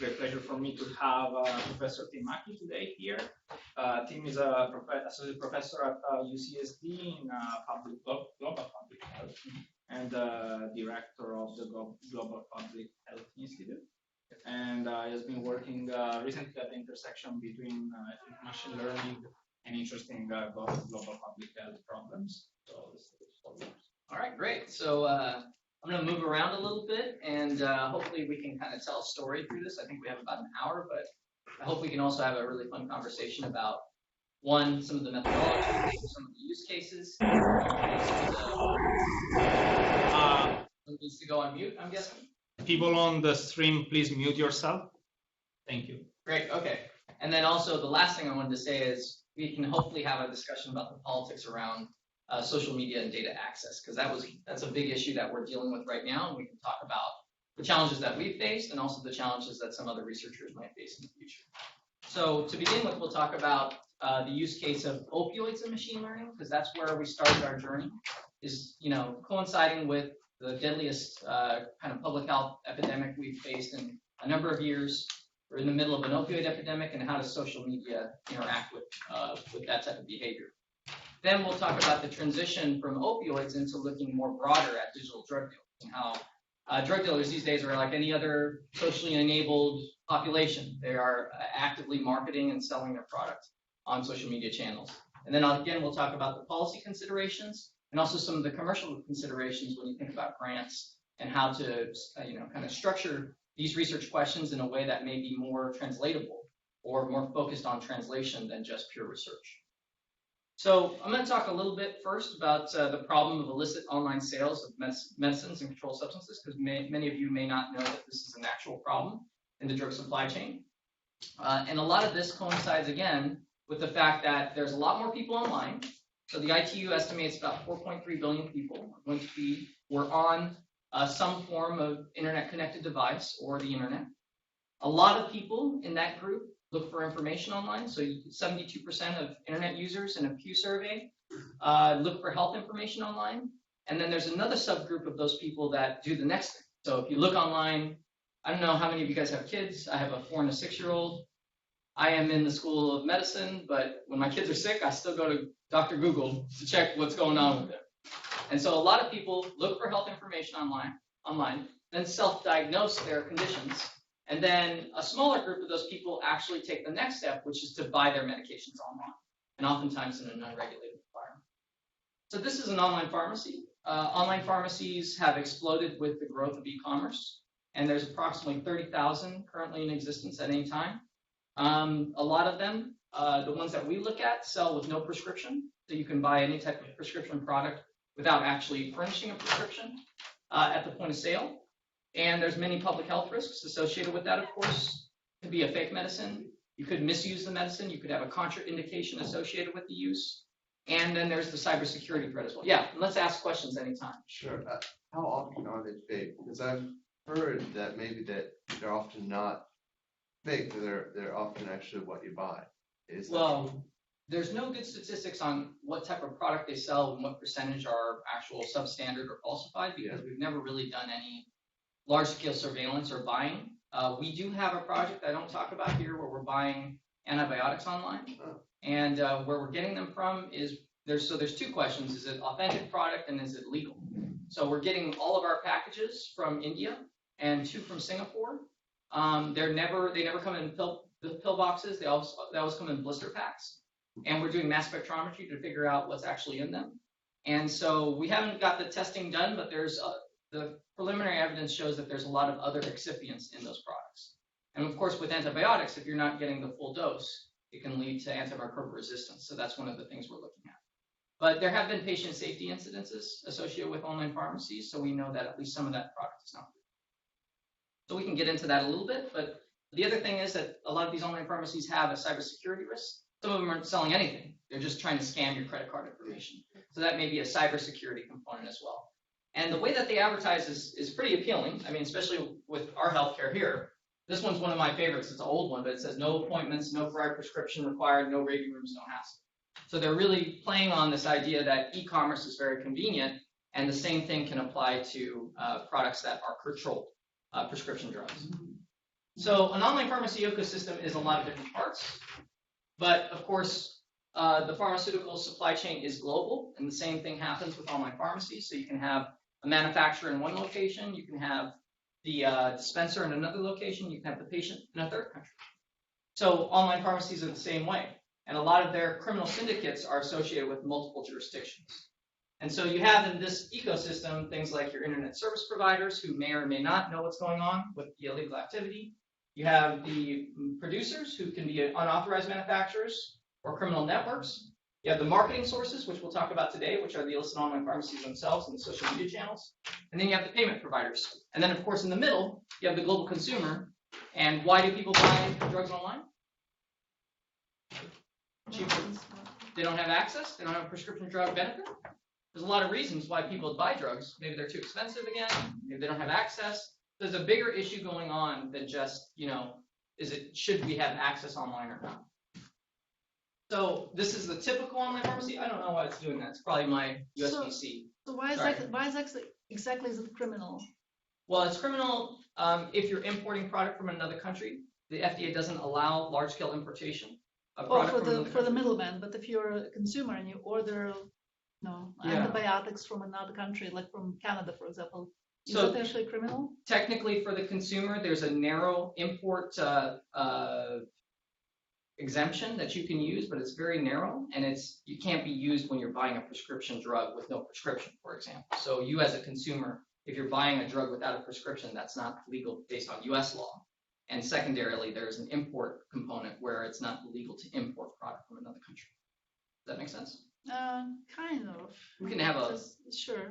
great pleasure for me to have Professor Tim Mackey today here. Tim is a associate professor at UCSD in global public health and director of the Global Public Health Institute. And he has been working recently at the intersection between machine learning and interesting global public health problems. So all right, great. So I'm going to move around a little bit, and hopefully we can kind of tell a story through this. I think we have about an hour, but I hope we can also have a really fun conversation about, one, some of the methodology, some of the use cases. Needs to go on mute, I'm guessing. People on the stream, please mute yourself. Thank you. Great, okay. And then also the last thing I wanted to say is we can hopefully have a discussion about the politics around social media and data access, because that's a big issue that we're dealing with right now, and we can talk about the challenges that we've faced and also the challenges that some other researchers might face in the future. So to begin with, we'll talk about the use case of opioids in machine learning, because that's where we started our journey, is coinciding with the deadliest kind of public health epidemic we've faced in a number of years. We're in the middle of an opioid epidemic, and how does social media interact with that type of behavior? Then we'll talk about the transition from opioids into looking more broader at digital drug dealers and how drug dealers these days are like any other socially enabled population. They are actively marketing and selling their product on social media channels. And then again, we'll talk about the policy considerations and also some of the commercial considerations when you think about grants and how to kind of structure these research questions in a way that may be more translatable or more focused on translation than just pure research. So I'm going to talk a little bit first about the problem of illicit online sales of medicines and controlled substances, because many of you may not know that this is an actual problem in the drug supply chain. And a lot of this coincides, again, with the fact that there's a lot more people online. So the ITU estimates about 4.3 billion people were on some form of internet-connected device or the internet. A lot of people in that group look for information online. So 72% of internet users in a Pew survey look for health information online. And then there's another subgroup of those people that do the next thing. So if you look online, I don't know how many of you guys have kids. I have a 4- and a 6-year-old. I am in the School of Medicine, but when my kids are sick, I still go to Dr. Google to check what's going on with them. And so a lot of people look for health information online, then self-diagnose their conditions. And then a smaller group of those people actually take the next step, which is to buy their medications online, and oftentimes in an unregulated environment. So this is an online pharmacy. Online pharmacies have exploded with the growth of e-commerce, and there's approximately 30,000 currently in existence at any time. A lot of them, the ones that we look at, sell with no prescription, so you can buy any type of prescription product without actually furnishing a prescription at the point of sale. And there's many public health risks associated with that, of course. It could be a fake medicine. You could misuse the medicine. You could have a contraindication associated with the use. And then there's the cybersecurity threat as well. Yeah, let's ask questions anytime. Sure. How often are they fake? Because I've heard that maybe that they're often not fake, they're often actually what you buy. Well, there's no good statistics on what type of product they sell and what percentage are actual substandard or falsified, because we've never really done any large-scale surveillance or buying. We do have a project I don't talk about here where we're buying antibiotics online. And where we're getting them from is, there's 2 questions. Is it authentic product and is it legal? So we're getting all of our packages from India and 2 from Singapore. They never come in pill boxes. They always come in blister packs. And we're doing mass spectrometry to figure out what's actually in them. And so we haven't got the testing done, but there's the preliminary evidence shows that there's a lot of other excipients in those products. And of course, with antibiotics, if you're not getting the full dose, it can lead to antimicrobial resistance. So that's one of the things we're looking at. But there have been patient safety incidences associated with online pharmacies, so we know that at least some of that product is not good. So we can get into that a little bit, but the other thing is that a lot of these online pharmacies have a cybersecurity risk. Some of them aren't selling anything. They're just trying to scam your credit card information. So that may be a cybersecurity component as well. And the way that they advertise is pretty appealing. I mean, especially with our healthcare here. This one's one of my favorites. It's an old one, but it says no appointments, no prior prescription required, no waiting rooms, no hassle. So they're really playing on this idea that e-commerce is very convenient, and the same thing can apply to products that are controlled, prescription drugs. So an online pharmacy ecosystem is a lot of different parts, but of course, the pharmaceutical supply chain is global, and the same thing happens with online pharmacies. So you can have a manufacturer in one location, you can have the dispenser in another location, you can have the patient in a third country. So online pharmacies are the same way, and a lot of their criminal syndicates are associated with multiple jurisdictions. And so you have in this ecosystem things like your internet service providers who may or may not know what's going on with the illegal activity. You have the producers who can be unauthorized manufacturers or criminal networks. You have the marketing sources, which we'll talk about today, which are the illicit online pharmacies themselves and the social media channels. And then you have the payment providers. And then, of course, in the middle, you have the global consumer. And why do people buy drugs online? Cheaper. They don't have access. They don't have a prescription drug benefit. There's a lot of reasons why people buy drugs. Maybe they're too expensive again. Maybe they don't have access. There's a bigger issue going on than just, should we have access online or not? So this is the typical online pharmacy. I don't know why it's doing that. It's probably my USB-C. So why exactly is it criminal? Well, it's criminal if you're importing product from another country. The FDA doesn't allow large-scale importation of product from another country. For the middleman, but if you're a consumer and you order antibiotics from another country, like from Canada, for example, is that actually criminal? Technically, for the consumer, there's a narrow import exemption that you can use, but it's very narrow, and you can't be used when you're buying a prescription drug with no prescription, for example. So you as a consumer, if you're buying a drug without a prescription, that's not legal based on U.S. law. And secondarily, there's an import component where it's not illegal to import product from another country. Does that make sense? Kind of. We can have a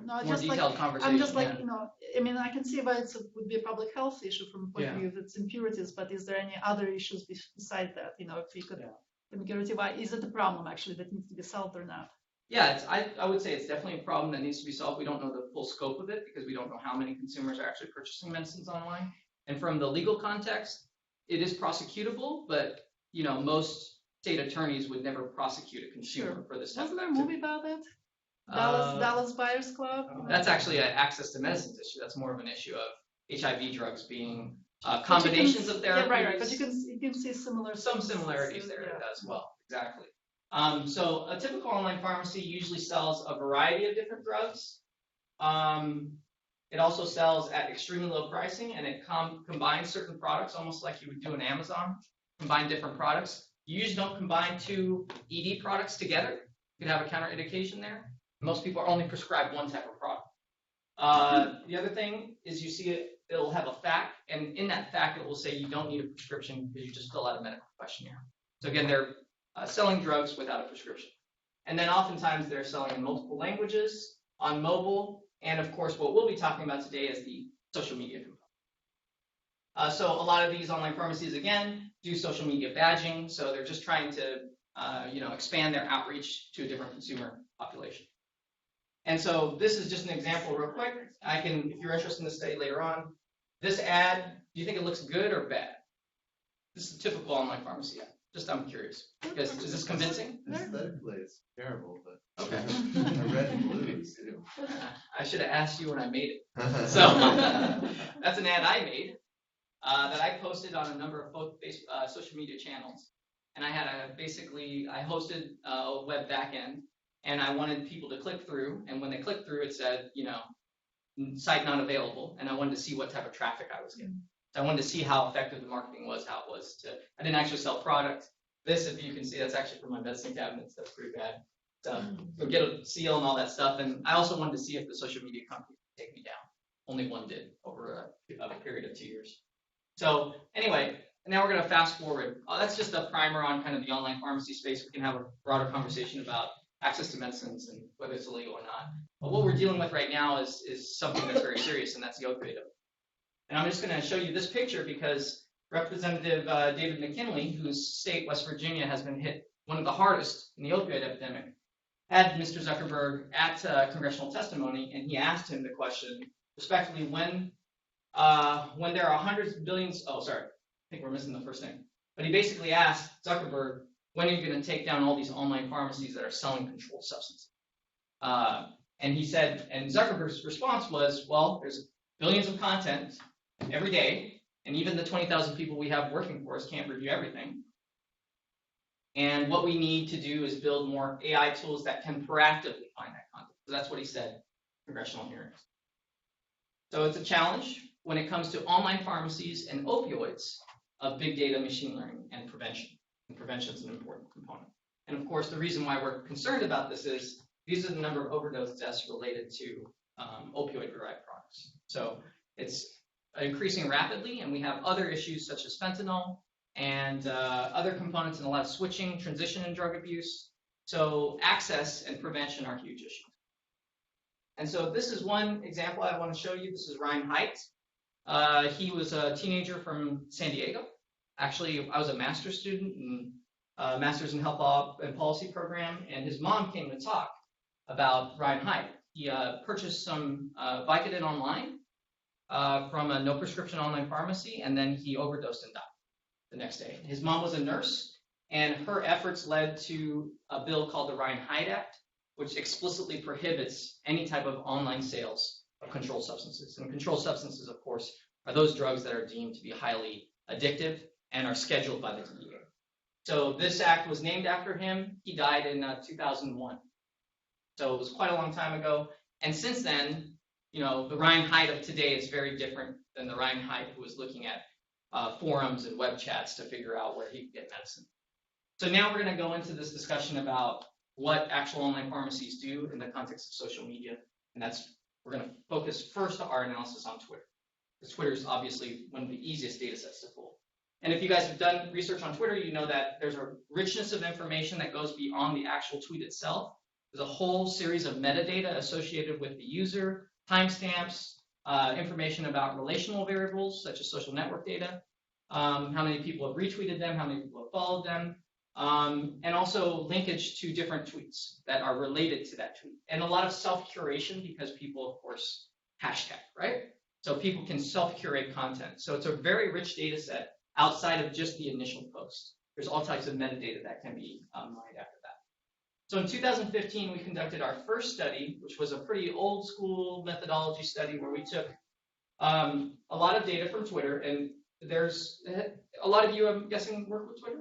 more detailed conversation. I'm just I can see why it would be a public health issue from the point of view of its impurities, but is there any other issues besides that? If we could why is it a problem actually that needs to be solved or not? Yeah, I would say it's definitely a problem that needs to be solved. We don't know the full scope of it because we don't know how many consumers are actually purchasing medicines online. And from the legal context, it is prosecutable, but most state attorneys would never prosecute a consumer for this type of activity. Wasn't there a movie about it? Dallas Buyers Club? That's actually an access to medicines issue. That's more of an issue of HIV drugs being combinations of therapies. Yeah, right. But you can see some similarities there as well. Exactly. So a typical online pharmacy usually sells a variety of different drugs. It also sells at extremely low pricing, and it combines certain products, almost like you would do on Amazon, combine different products. You usually don't combine two ED products together. You could have a counterindication there. Most people are only prescribed one type of product. The other thing is you see it'll have a FAQ, and in that FAQ it will say you don't need a prescription because you just fill out a medical questionnaire. So again, they're selling drugs without a prescription. And then oftentimes they're selling in multiple languages, on mobile, and of course what we'll be talking about today is the social media component. So a lot of these online pharmacies, again, do social media badging. So they're just trying to, expand their outreach to a different consumer population. And so this is just an example real quick. If you're interested in this study later on, this ad, do you think it looks good or bad? This is a typical online pharmacy ad. I'm curious. Is this convincing? Aesthetically, it's terrible, but okay. I read blues too. I should have asked you when I made it. So that's an ad I made. That I posted on a number of social media channels, and I hosted a web backend, and I wanted people to click through, and when they clicked through, it said, site not available, and I wanted to see what type of traffic I was getting. So I wanted to see how effective the marketing was, I didn't actually sell product. This, if you can see, that's actually for my medicine cabinets. That's pretty bad. So get a seal and all that stuff, and I also wanted to see if the social media company would take me down. Only one did over a period of 2 years. So anyway, now we're going to fast forward. That's just a primer on kind of the online pharmacy space. We can have a broader conversation about access to medicines and whether it's illegal or not. But what we're dealing with right now is something that's very serious, and that's the opioid epidemic. And I'm just going to show you this picture because Representative David McKinley, whose state, West Virginia, has been hit one of the hardest in the opioid epidemic, had Mr. Zuckerberg at congressional testimony, and he asked him the question, respectfully, when there are hundreds of billions, I think we're missing the first thing. But he basically asked Zuckerberg, when are you going to take down all these online pharmacies that are selling controlled substances? And he said, and Zuckerberg's response was, well, there's billions of content every day, And even the 20,000 people we have working for us can't review everything. And what we need to do is build more AI tools that can proactively find that content. So that's what he said in congressional hearings. So it's a challenge when it comes to online pharmacies and opioids of big data, machine learning, and prevention. And prevention is an important component. And of course, the reason why we're concerned about this is these are the number of overdose deaths related to opioid-derived products. So it's increasing rapidly, and we have other issues such as fentanyl and other components and a lot of switching, transition in drug abuse. So access and prevention are huge issues. And so this is one example I want to show you. This is Ryan Haidt. He was a teenager from San Diego. Actually, I was a master's student in Master's in Health Law and Policy program, and his mom came to talk about Ryan Haidt. He purchased some Vicodin online from a no prescription online pharmacy, and then he overdosed and died the next day. His mom was a nurse, and her efforts led to a bill called the Ryan Haidt Act, which explicitly prohibits any type of online sales of controlled substances. And controlled substances, of course, are those drugs that are deemed to be highly addictive and are scheduled by the DEA. So this act was named after him. He died in 2001. So it was quite a long time ago. And since then, you know, the Ryan Haidt of today is very different than the Ryan Haidt who was looking at forums and web chats to figure out where he could get medicine. So now we're going to go into this discussion about what actual online pharmacies do in the context of social media. And we're going to focus first our analysis on Twitter. Because Twitter is obviously one of the easiest data sets to pull. And if you guys have done research on Twitter, you know that there's a richness of information that goes beyond the actual tweet itself. There's a whole series of metadata associated with the user, timestamps, information about relational variables such as social network data, how many people have retweeted them, how many people have followed them, and also linkage to different tweets that are related to that tweet. And a lot of self-curation because people, of course, hashtag, right? So people can self-curate content. So it's a very rich data set outside of just the initial post. There's all types of metadata that can be mined after that. So in 2015, we conducted our first study, which was a pretty old school methodology study where we took a lot of data from Twitter. And there's a lot of you, I'm guessing, work with Twitter.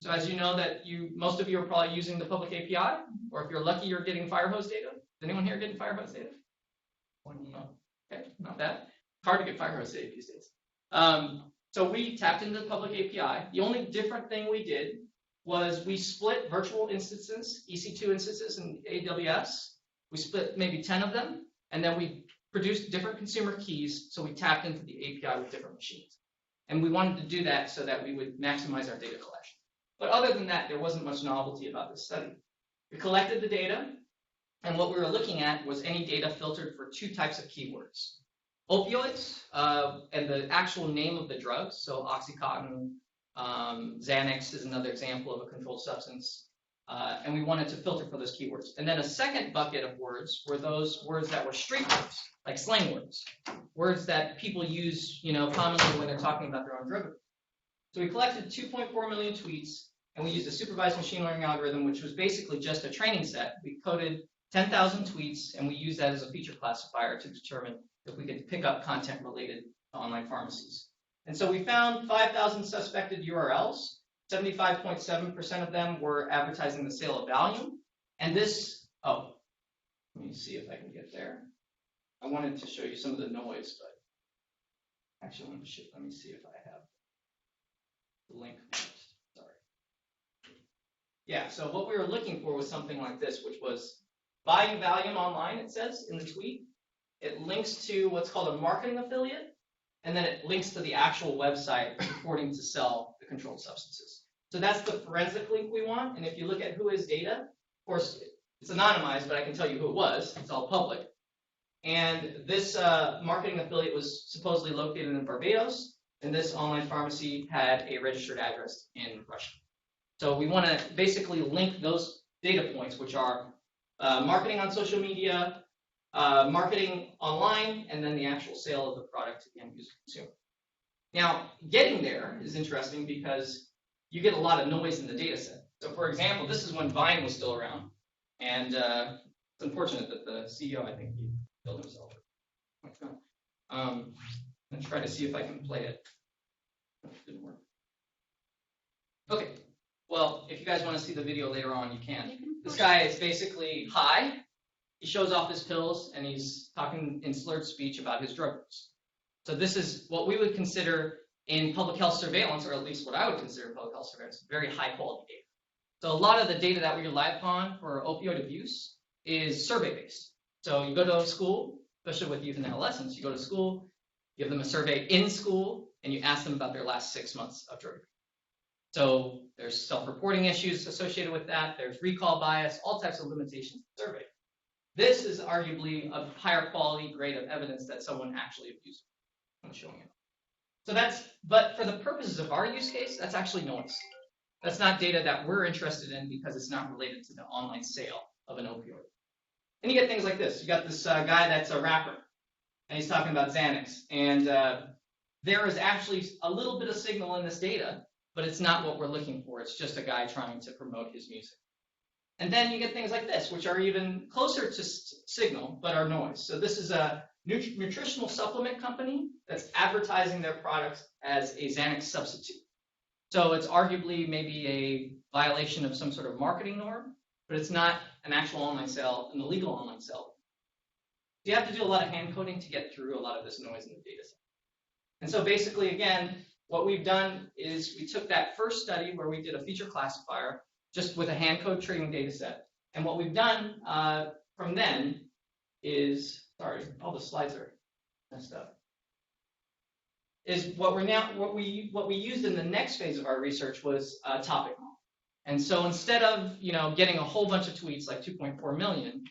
So as you know that most of you are probably using the public API, or if you're lucky, you're getting Firehose data. Is anyone here getting Firehose data? Okay, not bad. It's hard to get Firehose data these days. So we tapped into the public API. The only different thing we did was we split virtual instances, EC2 instances in AWS. We split maybe 10 of them, and then we produced different consumer keys, so we tapped into the API with different machines. And we wanted to do that so that we would maximize our data collection. But other than that, there wasn't much novelty about this study. We collected the data, and what we were looking at was any data filtered for two types of keywords. Opioids, and the actual name of the drugs, so Oxycontin, Xanax is another example of a controlled substance, and we wanted to filter for those keywords. And then a second bucket of words were those words that were street words, like slang words, words that people use, commonly when they're talking about their own drug abuse. So we collected 2.4 million tweets, and we used a supervised machine learning algorithm, which was basically just a training set. We coded 10,000 tweets, and we used that as a feature classifier to determine if we could pick up content related to online pharmacies. And so we found 5,000 suspected URLs. 75.7% of them were advertising the sale of Valium. And this, let me see if I can get there. I wanted to show you some of the noise, but actually let me see if I have the link first. Sorry. Yeah, so what we were looking for was something like this, which was buying Valium online, it says in the tweet. It links to what's called a marketing affiliate, and then it links to the actual website purporting to sell the controlled substances. So that's the forensic link we want. And if you look at who is data, of course, it's anonymized, but I can tell you who it was. It's all public. And this marketing affiliate was supposedly located in Barbados, and this online pharmacy had a registered address in Russia. So we want to basically link those data points, which are marketing on social media, marketing online, and then the actual sale of the product to the end user consumer. Now, getting there is interesting because you get a lot of noise in the data set. So for example, this is when Vine was still around. And it's unfortunate that the CEO, I think, he killed himself. And I'm trying to see if I can play it. Didn't work. Okay. Well, if you guys want to see the video later on, you can. This guy is basically high. He shows off his pills, and he's talking in slurred speech about his drug use. So this is what we would consider in public health surveillance, or at least what I would consider public health surveillance, very high quality data. So a lot of the data that we rely upon for opioid abuse is survey-based. So you go to a school, especially with youth and adolescents, you go to school, give them a survey in school, and you ask them about their last 6 months of drug use. So there's self-reporting issues associated with that. There's recall bias, all types of limitations to survey. This is arguably a higher quality grade of evidence that someone actually abused. I'm showing it. So but for the purposes of our use case, that's actually noise. That's not data that we're interested in because it's not related to the online sale of an opioid. And you get things like this. You got this guy that's a rapper, and he's talking about Xanax. And there is actually a little bit of signal in this data, but it's not what we're looking for. It's just a guy trying to promote his music. And then you get things like this, which are even closer to signal, but are noise. So this is a nutritional supplement company that's advertising their products as a Xanax substitute. So it's arguably maybe a violation of some sort of marketing norm, but it's not an actual online sale, an illegal online sale. So you have to do a lot of hand coding to get through a lot of this noise in the data set. And so basically, again, what we've done is we took that first study where we did a feature classifier just with a hand code trading data set. And what we've done from then is, sorry, all the slides are messed up, is what we used in the next phase of our research was a topic model. And so instead of getting a whole bunch of tweets, like 2.4 million,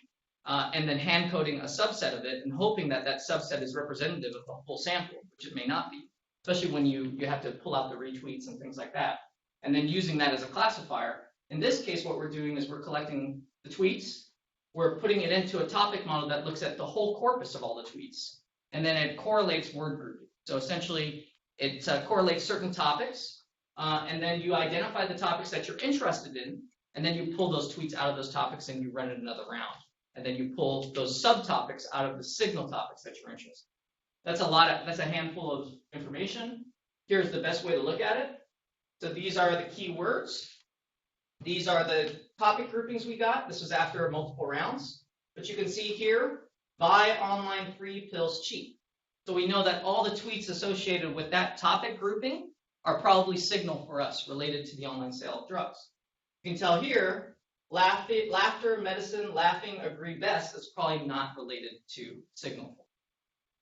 and then hand coding a subset of it and hoping that that subset is representative of the whole sample, which it may not be, especially when you have to pull out the retweets and things like that, and then using that as a classifier. In this case, what we're doing is we're collecting the tweets, we're putting it into a topic model that looks at the whole corpus of all the tweets, and then it correlates word grouping. So essentially, it correlates certain topics, and then you identify the topics that you're interested in, and then you pull those tweets out of those topics and you run it another round. And then you pull those subtopics out of the signal topics that you're interested in. That's a handful of information. Here's the best way to look at it. So these are the keywords. These are the topic groupings we got. This was after multiple rounds. But you can see here, buy online free pills cheap. So we know that all the tweets associated with that topic grouping are probably signal for us related to the online sale of drugs. You can tell here, laughter, medicine, laughing, agree best. That's probably not related to signal.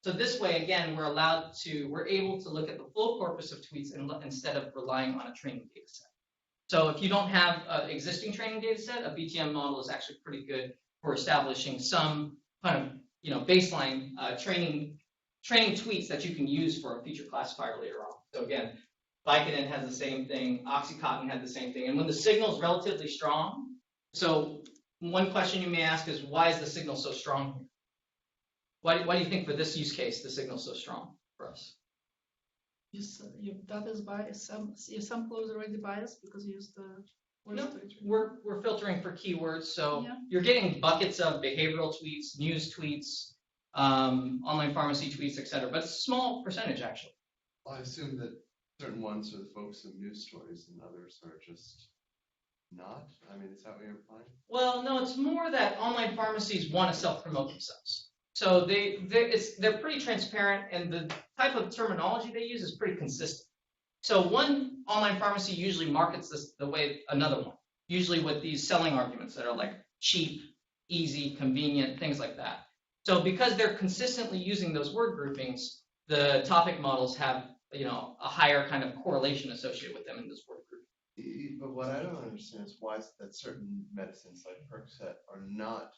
So this way, again, we're able to look at the full corpus of tweets instead of relying on a training data set. So if you don't have an existing training data set, a BTM model is actually pretty good for establishing some kind of baseline training tweets that you can use for a feature classifier later on. So again, Vicodin has the same thing, Oxycontin had the same thing, and when the signal is relatively strong. So one question you may ask is, why is the signal so strong here? Why do you think for this use case the signal is so strong for us? Your data is biased. Your sample is already biased because you used the words. No, we're filtering for keywords. So you're getting buckets of behavioral tweets, news tweets, online pharmacy tweets, etc. But it's a small percentage actually. Well, I assume that certain ones are the focus of news stories and others are just not? I mean, is that what you're implying? Well, no, it's more that online pharmacies want to self-promote themselves. So they're pretty transparent, and the type of terminology they use is pretty consistent. So one online pharmacy usually markets this the way another one, usually with these selling arguments that are like cheap, easy, convenient, things like that. So because they're consistently using those word groupings, the topic models have a higher kind of correlation associated with them in this word group. But what I don't understand is why that certain medicines like Percocet are not.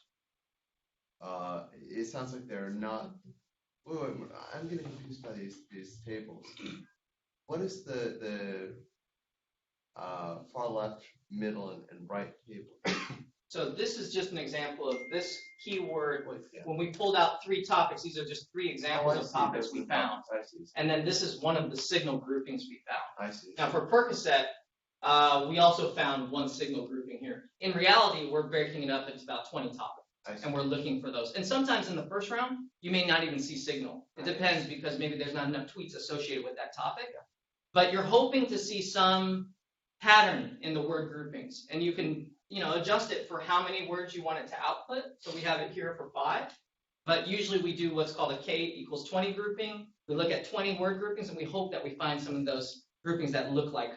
It sounds like they're not. Wait, I'm getting confused by these tables. What is the far left, middle, and right table? So this is just an example of this keyword. When we pulled out 3 topics, these are just 3 examples of topics we found. I see. And then this is one of the signal groupings we found. I see. Now for Percocet, we also found one signal grouping here. In reality, we're breaking it up into about 20 topics. and we're looking for those. And sometimes in the first round, you may not even see signal. It depends because maybe there's not enough tweets associated with that topic. But you're hoping to see some pattern in the word groupings, and you can adjust it for how many words you want it to output. So we have it here for 5, but usually we do what's called a K=20 grouping. We look at 20 word groupings, and we hope that we find some of those groupings that look like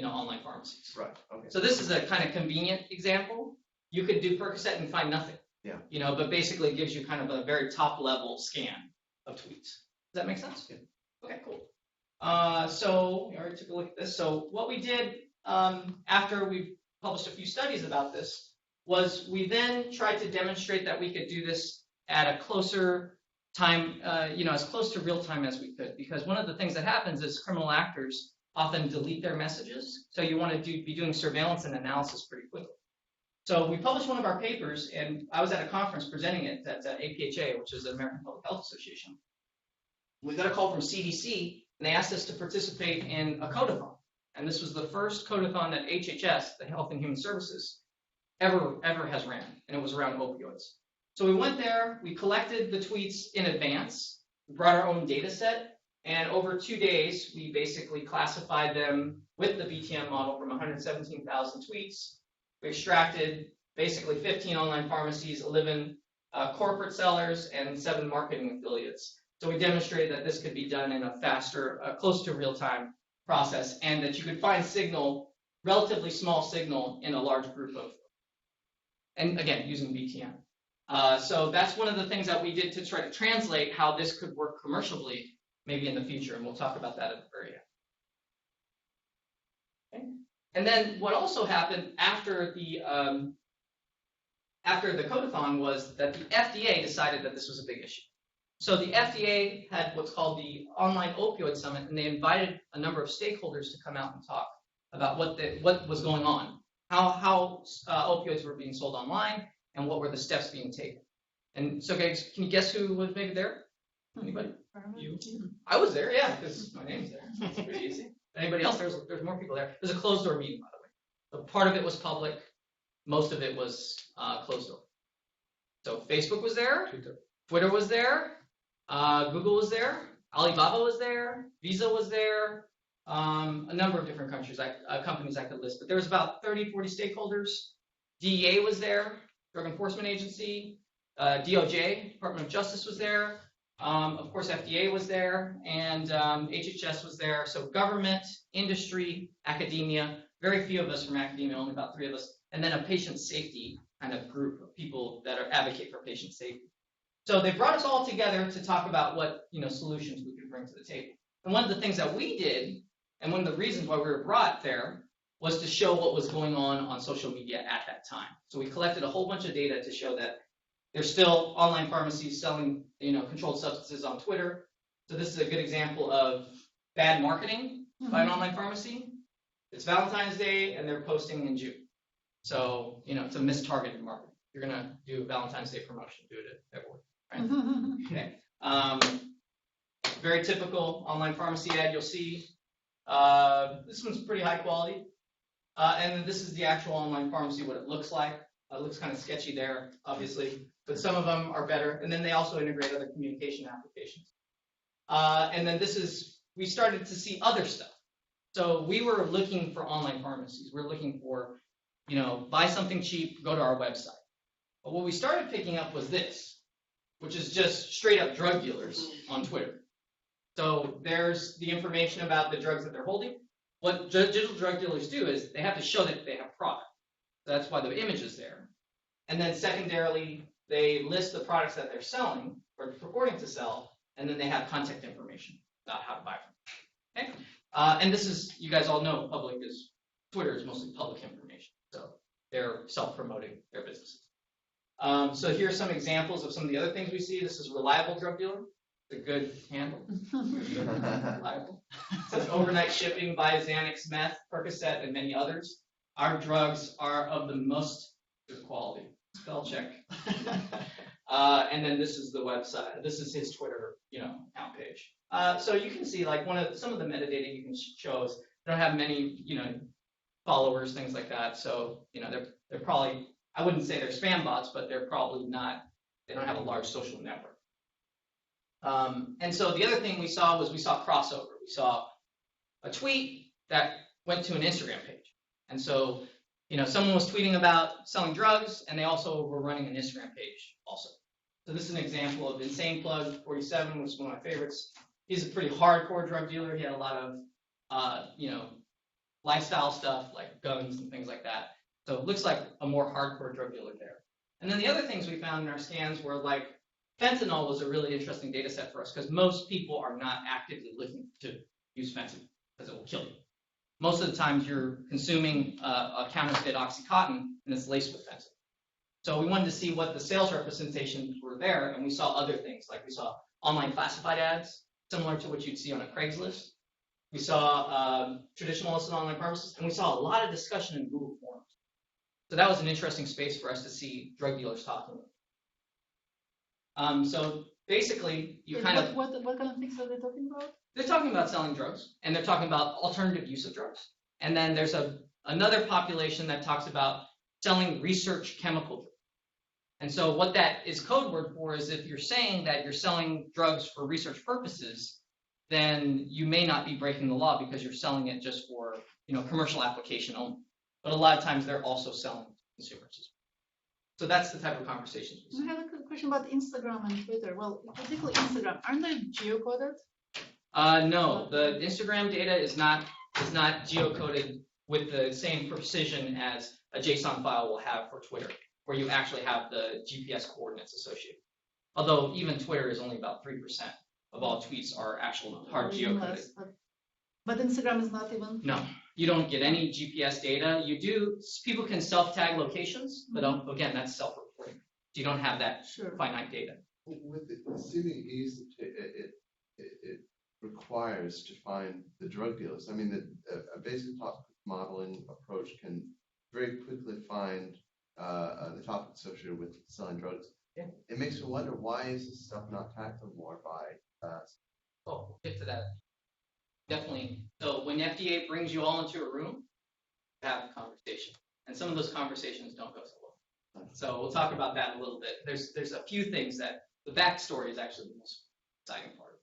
online pharmacies. Right. Okay. So this is a kind of convenient example. You could do Percocet and find nothing. Yeah. But basically it gives you kind of a very top level scan of tweets. Does that make sense? Yeah. Okay, cool. So we already took a look at this. So what we did after we published a few studies about this was we then tried to demonstrate that we could do this at a closer time, as close to real time as we could. Because one of the things that happens is criminal actors often delete their messages. So you want to be doing surveillance and analysis pretty quickly. So we published one of our papers, and I was at a conference presenting it at APHA, which is the American Public Health Association. We got a call from CDC, and they asked us to participate in a codathon. And this was the first codathon that HHS, the Health and Human Services, ever has ran, and it was around opioids. So we went there, we collected the tweets in advance, we brought our own data set, and over 2 days, we basically classified them with the BTM model from 117,000 tweets. We extracted basically 15 online pharmacies, 11 corporate sellers, and 7 marketing affiliates. So we demonstrated that this could be done in a faster, close to real-time process, and that you could find signal, relatively small signal, in a large group of, and again, using BTM. So that's one of the things that we did to try to translate how this could work commercially, maybe in the future, and we'll talk about that at the very end. Okay. And then what also happened after the codathon was that the FDA decided that this was a big issue. So the FDA had what's called the Online Opioid Summit, and they invited a number of stakeholders to come out and talk about what was going on, how opioids were being sold online, and what were the steps being taken. And so, guys, can you guess who was maybe there? Anybody? You? I was there, yeah, because my name's there. It's pretty easy. Anybody else? There's more people there. There's a closed door meeting, by the way. So part of it was public, most of it was closed door. So Facebook was there, Twitter was there, Google was there, Alibaba was there, Visa was there, a number of different companies I could list, but there was about 30, 40 stakeholders. DEA was there, Drug Enforcement Agency, DOJ, Department of Justice was there. Of course, FDA was there, and HHS was there. So government, industry, academia, very few of us from academia, only about 3 of us, and then a patient safety kind of group of people that advocate for patient safety. So they brought us all together to talk about what solutions we could bring to the table. And one of the things that we did, and one of the reasons why we were brought there, was to show what was going on social media at that time. So we collected a whole bunch of data to show that there's still online pharmacies selling, controlled substances on Twitter. So this is a good example of bad marketing by an online pharmacy. It's Valentine's Day, and they're posting in June. So, it's a mistargeted marketing. You're going to do a Valentine's Day promotion, do it at February, right? Okay. Very typical online pharmacy ad you'll see. This one's pretty high quality. And this is the actual online pharmacy, what it looks like. It looks kind of sketchy there, obviously, but some of them are better. And then they also integrate other communication applications. And then we started to see other stuff. So we were looking for online pharmacies. We're looking for, buy something cheap, go to our website. But what we started picking up was this, which is just straight up drug dealers on Twitter. So there's the information about the drugs that they're holding. What digital drug dealers do is they have to show that they have product. So that's why the image is there. And then secondarily, they list the products that they're selling or purporting to sell, and then they have contact information about how to buy them. Okay? And this is, you guys all know, Twitter is mostly public information. So they're self-promoting their businesses. So here are some examples of some of the other things we see. This is Reliable Drug Dealer. It's a good handle. Reliable. It says overnight shipping, buy Xanax, meth, Percocet, and many others. Our drugs are of the most good quality. Spell check. And then this is the website. This is his Twitter, account page. So you can see like some of the metadata you can show is they don't have many, followers, things like that. So they're probably I wouldn't say they're spam bots, but they're probably not, they don't have a large social network. And so the other thing we saw crossover. We saw a tweet that went to an Instagram page. And so, someone was tweeting about selling drugs, and they also were running an Instagram page also. So this is an example of Insane Plug 47, which is one of my favorites. He's a pretty hardcore drug dealer. He had a lot of, lifestyle stuff like guns and things like that. So it looks like a more hardcore drug dealer there. And then the other things we found in our scans were like fentanyl was a really interesting data set for us because most people are not actively looking to use fentanyl because it will kill you. Most of the times you're consuming a counterfeit Oxycontin and it's laced with fentanyl. So we wanted to see what the sales representations were there, and we saw other things, like we saw online classified ads, similar to what you'd see on a Craigslist. We saw traditional illicit online pharmacists, and we saw a lot of discussion in Google forums. So that was an interesting space for us to see drug dealers talking. So basically, you kind of... What kind of things are they talking about? They're talking about selling drugs, and they're talking about alternative use of drugs. And then there's another population that talks about selling research chemical drugs. And so what that is code word for is if you're saying that you're selling drugs for research purposes, then you may not be breaking the law because you're selling it just for commercial application only. But a lot of times they're also selling to consumers. So that's the type of conversations we see. I have a question about Instagram and Twitter. Well, particularly Instagram, aren't they geocoded? No, the Instagram data is not geocoded with the same precision as a JSON file will have for Twitter, where you actually have the GPS coordinates associated. Although even Twitter is only about 3% of all tweets are actual hard geocoded. But Instagram is not even? No, you don't get any GPS data. You do, people can self-tag locations, but again, that's self-reporting. So you don't have that finite data. With the seeming ease it requires to find the drug dealers. I mean, a basic topic modeling approach can very quickly find the topic associated with selling drugs. Yeah. It makes me wonder, why is this stuff not tackled more by we'll get to that. Definitely. So when FDA brings you all into a room, have a conversation. And some of those conversations don't go so well. So we'll talk about that a little bit. There's a few things that the backstory is actually the most exciting part.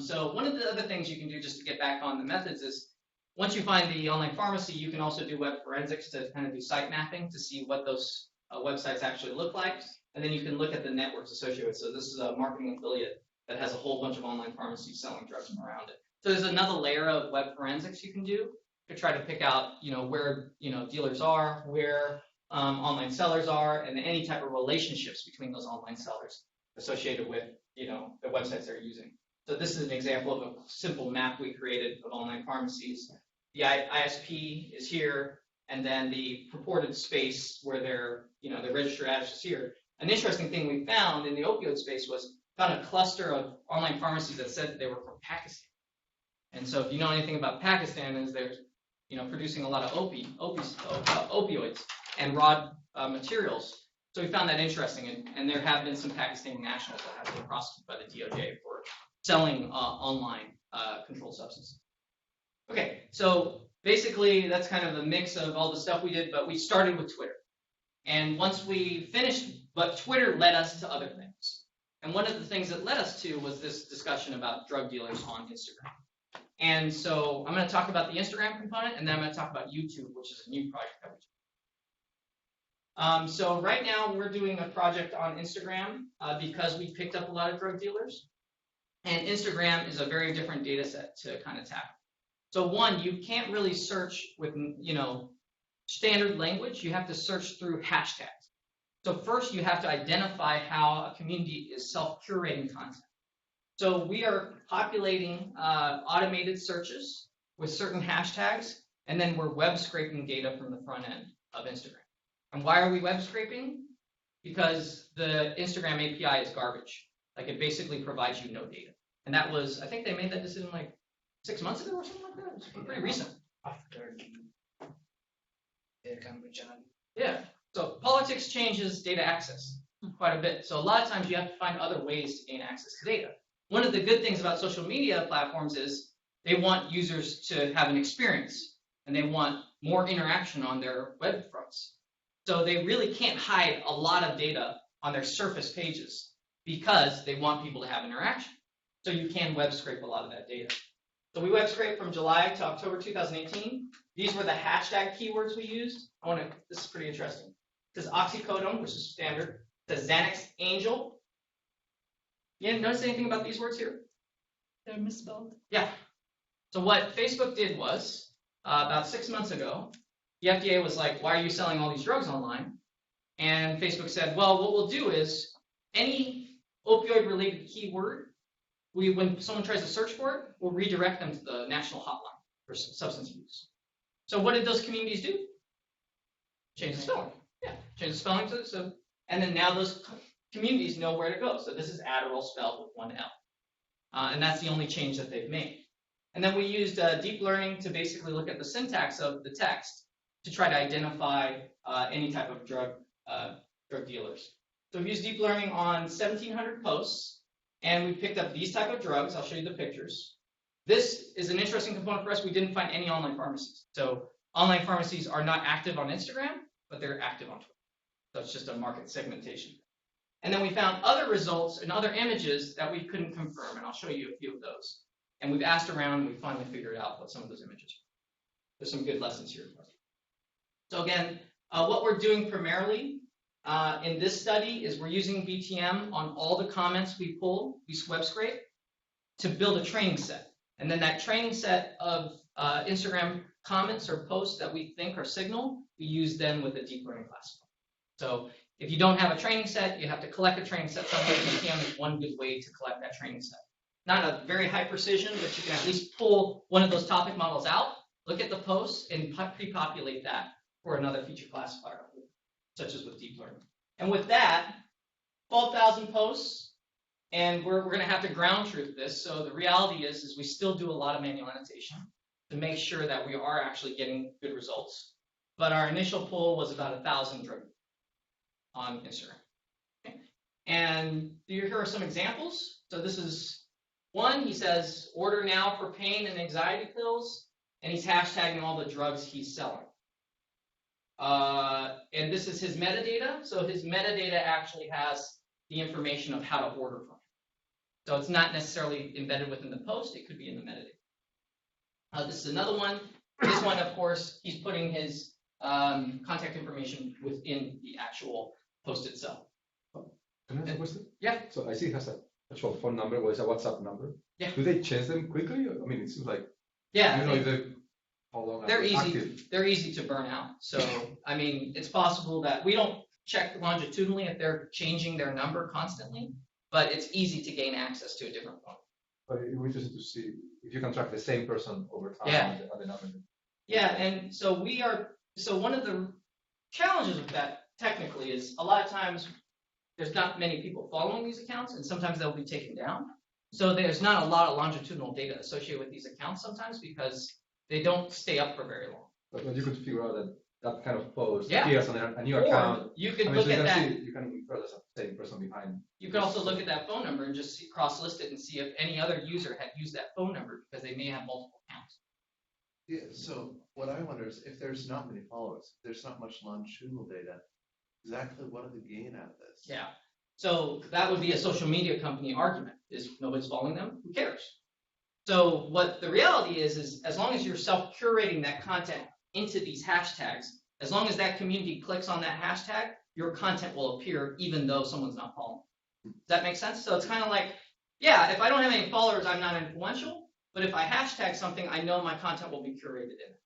So one of the other things you can do just to get back on the methods is once you find the online pharmacy, you can also do web forensics to kind of do site mapping to see what those websites actually look like. And then you can look at the networks associated with it. So this is a marketing affiliate that has a whole bunch of online pharmacies selling drugs around it. So there's another layer of web forensics you can do to try to pick out, where, dealers are, where online sellers are, and any type of relationships between those online sellers associated with, the websites they're using. So this is an example of a simple map we created of online pharmacies. The ISP is here, and then the purported space where their registered address is here. An interesting thing we found in the opioid space was found a cluster of online pharmacies that said that they were from Pakistan. And so if you know anything about Pakistan, is they're producing a lot of opioids and raw materials. So we found that interesting, and there have been some Pakistani nationals that have been prosecuted by the DOJ for selling online controlled substances. Okay, so basically that's kind of a mix of all the stuff we did, but we started with Twitter. And once we finished, but Twitter led us to other things. And one of the things that led us to was this discussion about drug dealers on Instagram. And so I'm going to talk about the Instagram component, and then I'm going to talk about YouTube, which is a new project that we do. So right now we're doing a project on Instagram because we picked up a lot of drug dealers. And Instagram is a very different data set to kind of tackle. So one, you can't really search with, standard language. You have to search through hashtags. So first you have to identify how a community is self-curating content. So we are populating automated searches with certain hashtags, and then we're web scraping data from the front end of Instagram. And why are we web scraping? Because the Instagram API is garbage. Like, it basically provides you no data. And that was, I think they made that decision like 6 months ago or something like that. It's pretty recent. After the Cambridge Analytica. Yeah. So politics changes data access quite a bit. So a lot of times you have to find other ways to gain access to data. One of the good things about social media platforms is they want users to have an experience, and they want more interaction on their web fronts. So they really can't hide a lot of data on their surface pages because they want people to have interaction. So you can web scrape a lot of that data. So we web scraped from July to October 2018. These were the hashtag keywords we used. This is pretty interesting. It says oxycodone, which is standard. It says Xanax Angel. You didn't notice anything about these words here? They're misspelled. Yeah. So what Facebook did was, about 6 months ago, the FDA was like, why are you selling all these drugs online? And Facebook said, well, what we'll do is any opioid-related keyword, when someone tries to search for it, we'll redirect them to the national hotline for substance abuse. So what did those communities do? Change the spelling. Yeah, change the spelling and then now those communities know where to go. So this is Adderall spelled with one L. And that's the only change that they've made. And then we used deep learning to basically look at the syntax of the text to try to identify any type of drug dealers. So we've used deep learning on 1,700 posts, and we picked up these type of drugs. I'll show you the pictures. This is an interesting component for us. We didn't find any online pharmacies. So online pharmacies are not active on Instagram, but they're active on Twitter. So it's just a market segmentation. And then we found other results and other images that we couldn't confirm, and I'll show you a few of those. And we've asked around, and we finally figured out what some of those images are. There's some good lessons here. So again, what we're doing primarily in this study is we're using BTM on all the comments we pull, we web scrape, to build a training set. And then that training set of Instagram comments or posts that we think are signal, we use then with a deep learning classifier. So if you don't have a training set, you have to collect a training set somewhere. BTM is one good way to collect that training set. Not a very high precision, but you can at least pull one of those topic models out, look at the posts, and pre-populate that for another feature classifier, such as with deep learning. And with that, 12,000 posts, and we're going to have to ground truth this. So the reality is we still do a lot of manual annotation to make sure that we are actually getting good results. But our initial pull was about 1,000 drug on Instagram. Okay. And here are some examples. So this is one. He says, order now for pain and anxiety pills, and he's hashtagging all the drugs he's selling. And this is his metadata. So his metadata actually has the information of how to order from him. So it's not necessarily embedded within the post. It could be in the metadata. This is another one. This one, of course, he's putting his contact information within the actual post itself. Can I ask a question? Yeah. So I see it has a actual phone number or it's a WhatsApp number. Yeah. Do they change them quickly? I mean, it seems like Yeah. you know if they how long They're easy. active. They're easy to burn out. So I mean, it's possible that we don't check longitudinally if they're changing their number constantly, but it's easy to gain access to a different phone. But we're interested to see if you can track the same person over time. Yeah. And the number. Yeah, and so one of the challenges with that technically is a lot of times there's not many people following these accounts, and sometimes they'll be taken down. So there's not a lot of longitudinal data associated with these accounts sometimes because they don't stay up for very long. But you could figure out that kind of post Yeah. appears on a new Or account. you could I mean, look so you at can that. see, you can infer there's a same person behind. You could also look at that phone number and just cross-list it and see if any other user had used that phone number because they may have multiple accounts. Yeah, so what I wonder is if there's not many followers, if there's not much longitudinal data, exactly what are the gain out of this? Yeah. So that would be a social media company argument: is nobody's following them? Who cares? So what the reality is as long as you're self-curating that content into these hashtags, as long as that community clicks on that hashtag, your content will appear even though someone's not following. Does that make sense? So it's kind of like, yeah, if I don't have any followers, I'm not influential. But if I hashtag something, I know my content will be curated in it.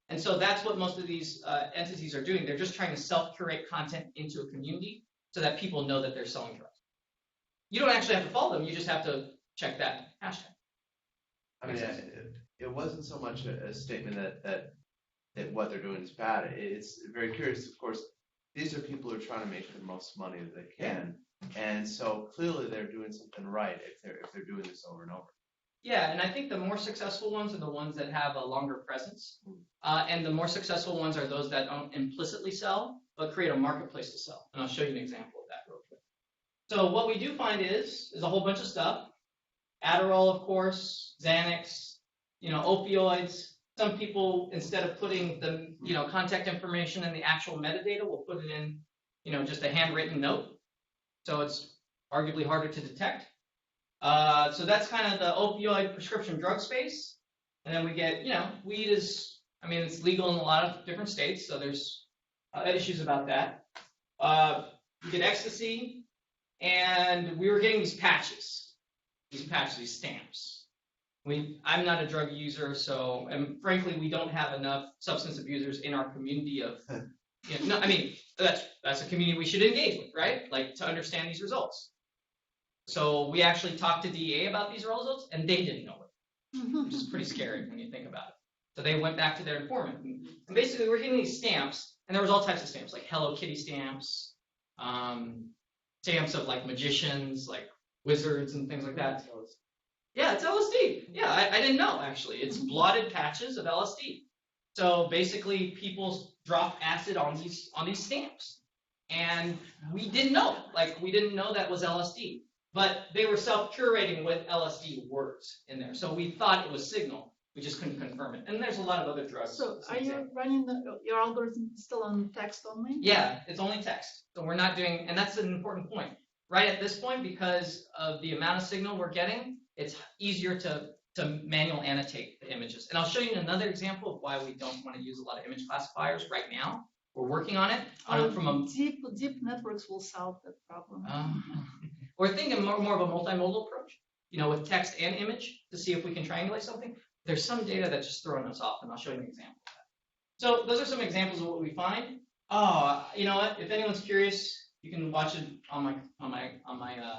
And so that's what most of these entities are doing. They're just trying to self-curate content into a community so that people know that they're selling drugs. You don't actually have to follow them. You just have to check that hashtag. I mean, it wasn't so much a statement that what they're doing is bad. It's very curious. Of course, these are people who are trying to make the most money that they can, and so clearly they're doing something right if they're doing this over and over. Yeah, and I think the more successful ones are the ones that have a longer presence, and the more successful ones are those that don't implicitly sell but create a marketplace to sell. And I'll show you an example of that real quick. So what we do find is a whole bunch of stuff. Adderall, of course, Xanax, opioids, Some people, instead of putting the contact information and the actual metadata, will put it in just a handwritten note. So it's arguably harder to detect. So that's kind of the opioid prescription drug space. And then we get, weed is, it's legal in a lot of different states, so there's issues about that. We get ecstasy, and we were getting these patches, these stamps. I'm not a drug user, and frankly, we don't have enough substance abusers in our community of, that's a community we should engage with, right? Like, to understand these results. So we actually talked to DEA about these results, and they didn't know it, which is pretty scary when you think about it. So they went back to their informant, and basically we're getting these stamps, and there was all types of stamps, like Hello Kitty stamps, stamps of like magicians, like wizards and things like that. Yeah, it's LSD. Yeah, I didn't know, actually. It's blotted patches of LSD. So basically, people drop acid on these stamps. And we didn't know. We didn't know that was LSD. But they were self-curating with LSD words in there. So we thought it was signal. We just couldn't confirm it. And there's a lot of other drugs. So are you running your algorithm still on text only? Yeah, it's only text. So we're not doing, and that's an important point. Right at this point, because of the amount of signal we're getting, it's easier to manual annotate the images. And I'll show you another example of why we don't want to use a lot of image classifiers right now. We're working on it. Deep networks will solve that problem. We're thinking more of a multimodal approach, with text and image to see if we can triangulate something. There's some data that's just throwing us off, and I'll show you an example of that. So those are some examples of what we find. You know what? If anyone's curious, you can watch it on my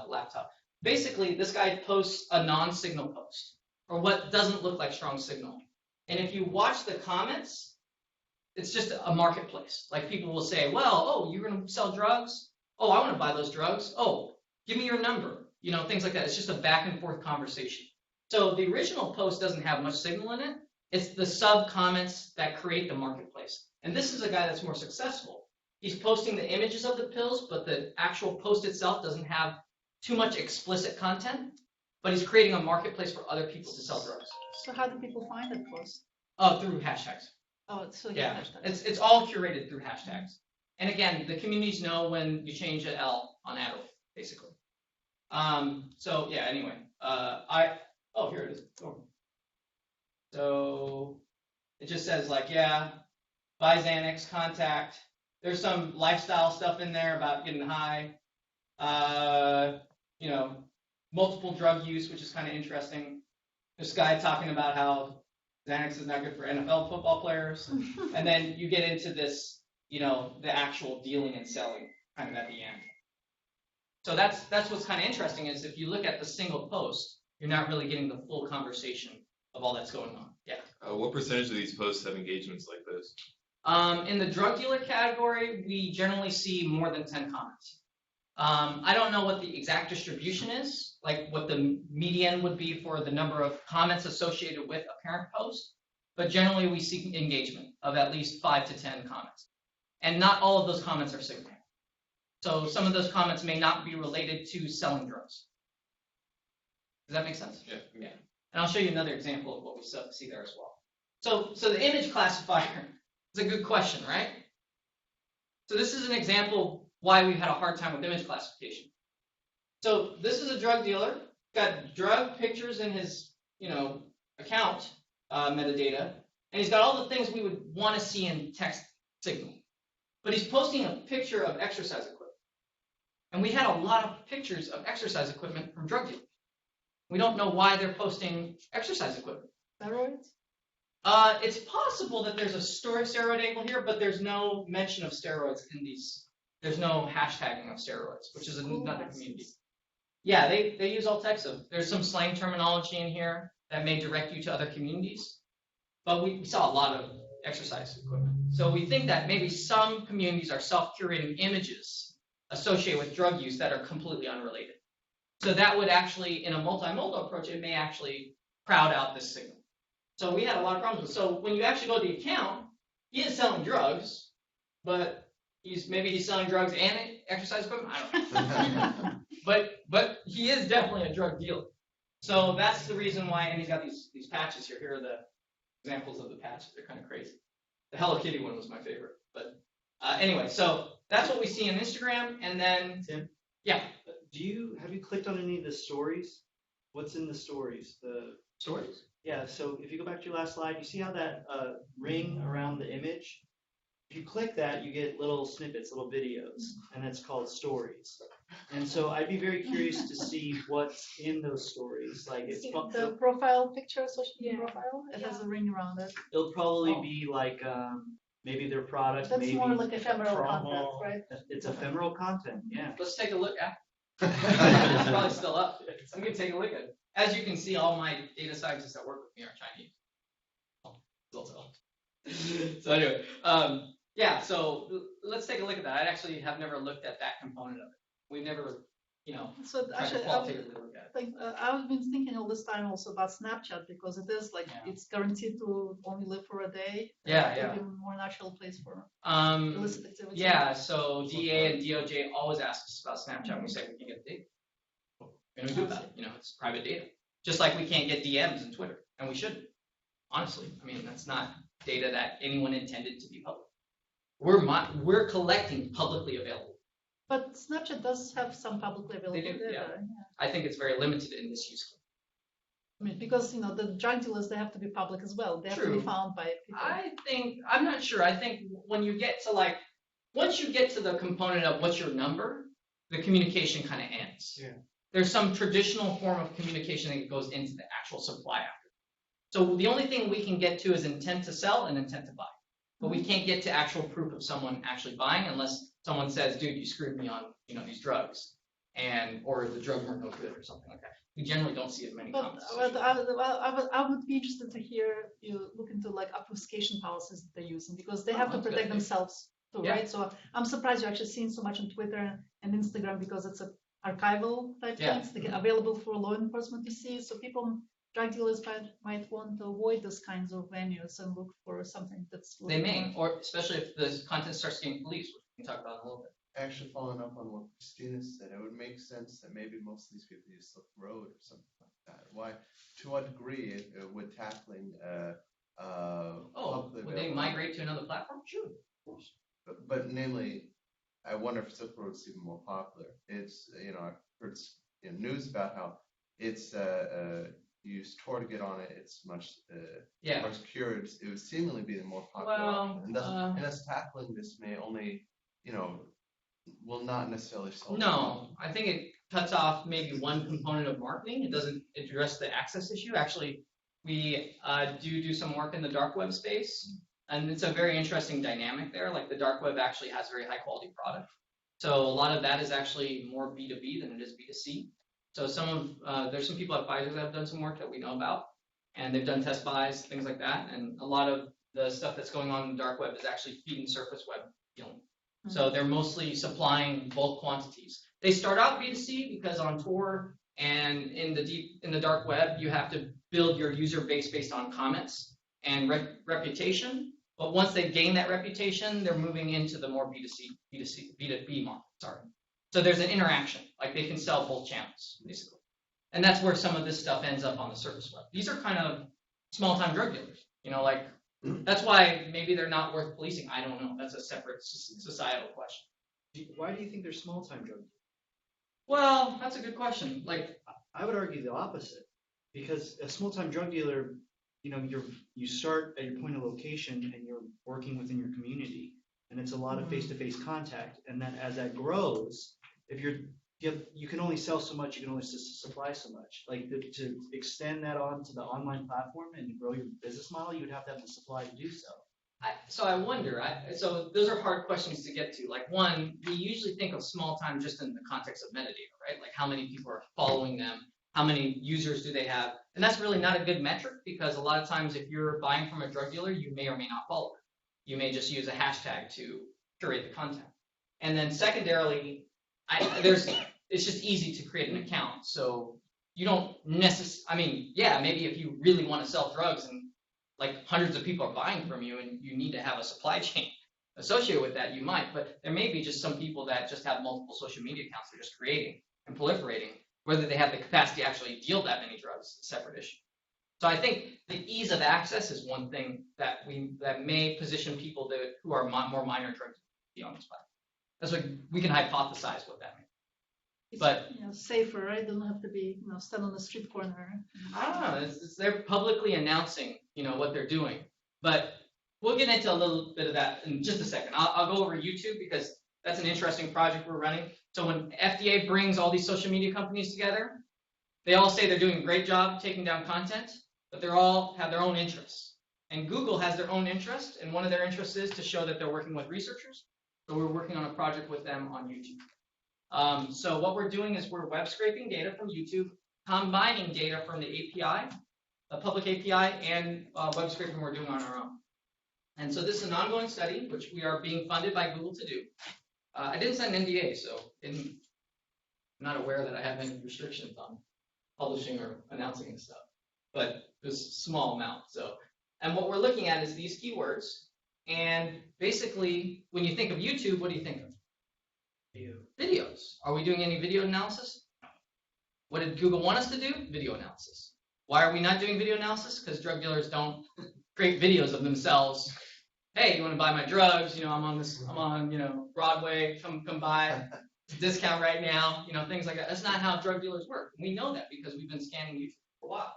laptop. Basically, this guy posts a non-signal post, or what doesn't look like strong signal. And if you watch the comments, it's just a marketplace. Like, people will say, well, you're going to sell drugs? Oh, I want to buy those drugs. Oh, give me your number. Things like that. It's just a back and forth conversation. So the original post doesn't have much signal in it. It's the sub-comments that create the marketplace. And this is a guy that's more successful. He's posting the images of the pills, but the actual post itself doesn't have too much explicit content, but he's creating a marketplace for other people to sell drugs. So how do people find that post? Through hashtags. Oh, so yeah, hashtags. It's all curated through hashtags. And again, the communities know when you change an L on Adderall, basically. So yeah, anyway, here it is. Oh. So it just says buy Xanax, contact. There's some lifestyle stuff in there about getting high. Multiple drug use, which is kind of interesting. This guy talking about how Xanax is not good for NFL football players. And then you get into this, the actual dealing and selling kind of at the end. So that's what's kind of interesting, is if you look at the single post, you're not really getting the full conversation of all that's going on. Yeah. What percentage of these posts have engagements like this? In the drug dealer category, we generally see more than 10 comments. I don't know what the exact distribution is, like what the median would be for the number of comments associated with a parent post, but generally we see engagement of at least 5 to 10 comments. And not all of those comments are signal. So some of those comments may not be related to selling drugs. Does that make sense? Yeah. And I'll show you another example of what we see there as well. So the image classifier is a good question, right? So this is an example of why we've had a hard time with image classification. So this is a drug dealer, got drug pictures in his, account metadata, and he's got all the things we would want to see in text signal. But he's posting a picture of exercise equipment. And we had a lot of pictures of exercise equipment from drug dealers. We don't know why they're posting exercise equipment. Steroids? It's possible that there's a steroid angle here, but there's no mention of steroids in these. There's no hashtagging of steroids, which is another community. Yeah, they use all types of. There's some slang terminology in here that may direct you to other communities, but we saw a lot of exercise equipment. So we think that maybe some communities are self-curating images associated with drug use that are completely unrelated. So that would actually, in a multimodal approach, it may actually crowd out this signal. So we had a lot of problems with. So when you actually go to the account, he is selling drugs, but he's selling drugs and exercise equipment. I don't know. but he is definitely a drug dealer. So that's the reason why, and he's got these patches here. Here are examples of the patch. They're kind of crazy. The Hello Kitty one was my favorite. But anyway, so that's what we see on Instagram. And then, Tim? Yeah. Have you clicked on any of the stories? What's in the stories? The Stories? Yeah, so if you go back to your last slide, you see how that ring around the image? If you click that, you get little snippets, little videos, and it's called stories. And so I'd be very curious to see what's in those stories. Like it's The profile picture, social media profile, it has a ring around it. it'll probably be like maybe their product, That's maybe more like ephemeral promo. content, right? It's ephemeral content, yeah. Let's take a look at it's probably still up. We can take a look at it. As you can see, all my data scientists that work with me are Chinese. So anyway, yeah, so let's take a look at that. I actually have never looked at that component of it. We've never, So tried to actually, qualitatively look at it. I've been thinking all this time also about Snapchat because it is like Yeah. it's guaranteed to only live for a day. Yeah, It yeah. would be a more natural place for illicit activity. Yeah, so DA and DOJ always ask us about Snapchat when we say we can get data. And we do about it, it's private data. Just like we can't get DMs in Twitter, and we shouldn't. Honestly, I mean, that's not data that anyone intended to be public. We're collecting publicly available. But Snapchat does have some publicly available They do, data. yeah. I think it's very limited in this use case. I mean, because the drug dealers, they have to be public as well. They have to True. be found by people. I'm not sure. I think when you get to once you get to the component of what's your number, the communication kind of ends. Yeah. There's some traditional form of communication that goes into the actual supply after. So the only thing we can get to is intent to sell and intent to buy. But we can't get to actual proof of someone actually buying unless someone says, dude, you screwed me on, these drugs, or the drugs weren't no good or something like that. We generally don't see as many But comments. I would be interested to hear you look into obfuscation policies that they're using because they have to that's a good protect idea. themselves too, Yeah. right? So I'm surprised you're actually seeing so much on Twitter and Instagram because it's a archival type Yeah. things that are available for law enforcement to see. So drug dealers might want to avoid those kinds of venues and look for something that's. They may, or especially if the content starts getting policed, which we can talk about in a little bit. Actually, following up on what Christina said, it would make sense that maybe most of these people use Silk Road or something like that. Why, to what degree, would tackling publicly Would they available- migrate to another platform? Sure, of course. But namely, I wonder if Silk Road is even more popular. It's I've heard news about how it's you use Tor to get on it. It's much more secure. It would seemingly be the more popular option. And thus tackling this may only will not necessarily solve. No, I think it cuts off maybe one component of marketing. It doesn't address the access issue. Actually, we do some work in the dark web space, and it's a very interesting dynamic there. Like the dark web actually has very high quality product. So a lot of that is actually more B2B than it is B2C. So there's some people at Pfizer that have done some work that we know about, and they've done test buys, things like that. And a lot of the stuff that's going on in the dark web is actually feeding surface web dealing. So they're mostly supplying bulk quantities. They start out B2C because on Tor and in the dark web, you have to build your user base based on comments and reputation. But once they gain that reputation, they're moving into the more B2B market. Sorry. So there's an interaction, like they can sell both channels, basically. And that's where some of this stuff ends up on the surface web. These are kind of small-time drug dealers, that's why maybe they're not worth policing. I don't know. That's a separate societal question. Why do you think they're small-time drug dealers? Well, that's a good question. I would argue the opposite, because a small-time drug dealer, you start at your point of location and you're working within your community, and it's a lot of face-to-face contact. And then as that grows, you can only sell so much, you can only supply so much. To extend that onto the online platform and to grow your business model, you would have to have the supply to do so. So I wonder, so those are hard questions to get to. One, we usually think of small time just in the context of metadata, right? Like how many people are following them, how many users do they have? And that's really not a good metric because a lot of times if you're buying from a drug dealer, you may or may not follow it. You may just use a hashtag to curate the content. And then secondarily, it's just easy to create an account. So you don't necessarily, maybe if you really want to sell drugs and hundreds of people are buying from you and you need to have a supply chain associated with that, you might, but there may be just some people that just have multiple social media accounts they're just creating and proliferating. Whether they have the capacity to actually deal that many drugs is a separate issue. So I think the ease of access is one thing that may position people who are more minor drug dealers on this platform. That's what we can hypothesize what that means. It's, But safer, right? Don't have to be, stand on the street corner. I don't know. They're publicly announcing, what they're doing. But we'll get into a little bit of that in just a second. I'll go over YouTube because that's an interesting project we're running. So when FDA brings all these social media companies together, they all say they're doing a great job taking down content, but they all have their own interests. And Google has their own interest, and one of their interests is to show that they're working with researchers. So we're working on a project with them on YouTube. So what we're doing is we're web scraping data from YouTube, combining data from the API, the public API, and web scraping we're doing on our own. And so this is an ongoing study, which we are being funded by Google to do. I didn't sign an NDA, so I'm not aware that I have any restrictions on publishing or announcing this stuff, but there's a small amount. So, and what we're looking at is these keywords. And basically, when you think of YouTube, what do you think of? Videos. Are we doing any video analysis? What did Google want us to do? Video analysis. Why are we not doing video analysis? Because drug dealers don't create videos of themselves. Hey, you want to buy my drugs? I'm on Broadway. Come by. Discount right now. Things like that. That's not how drug dealers work. We know that because we've been scanning YouTube for a while.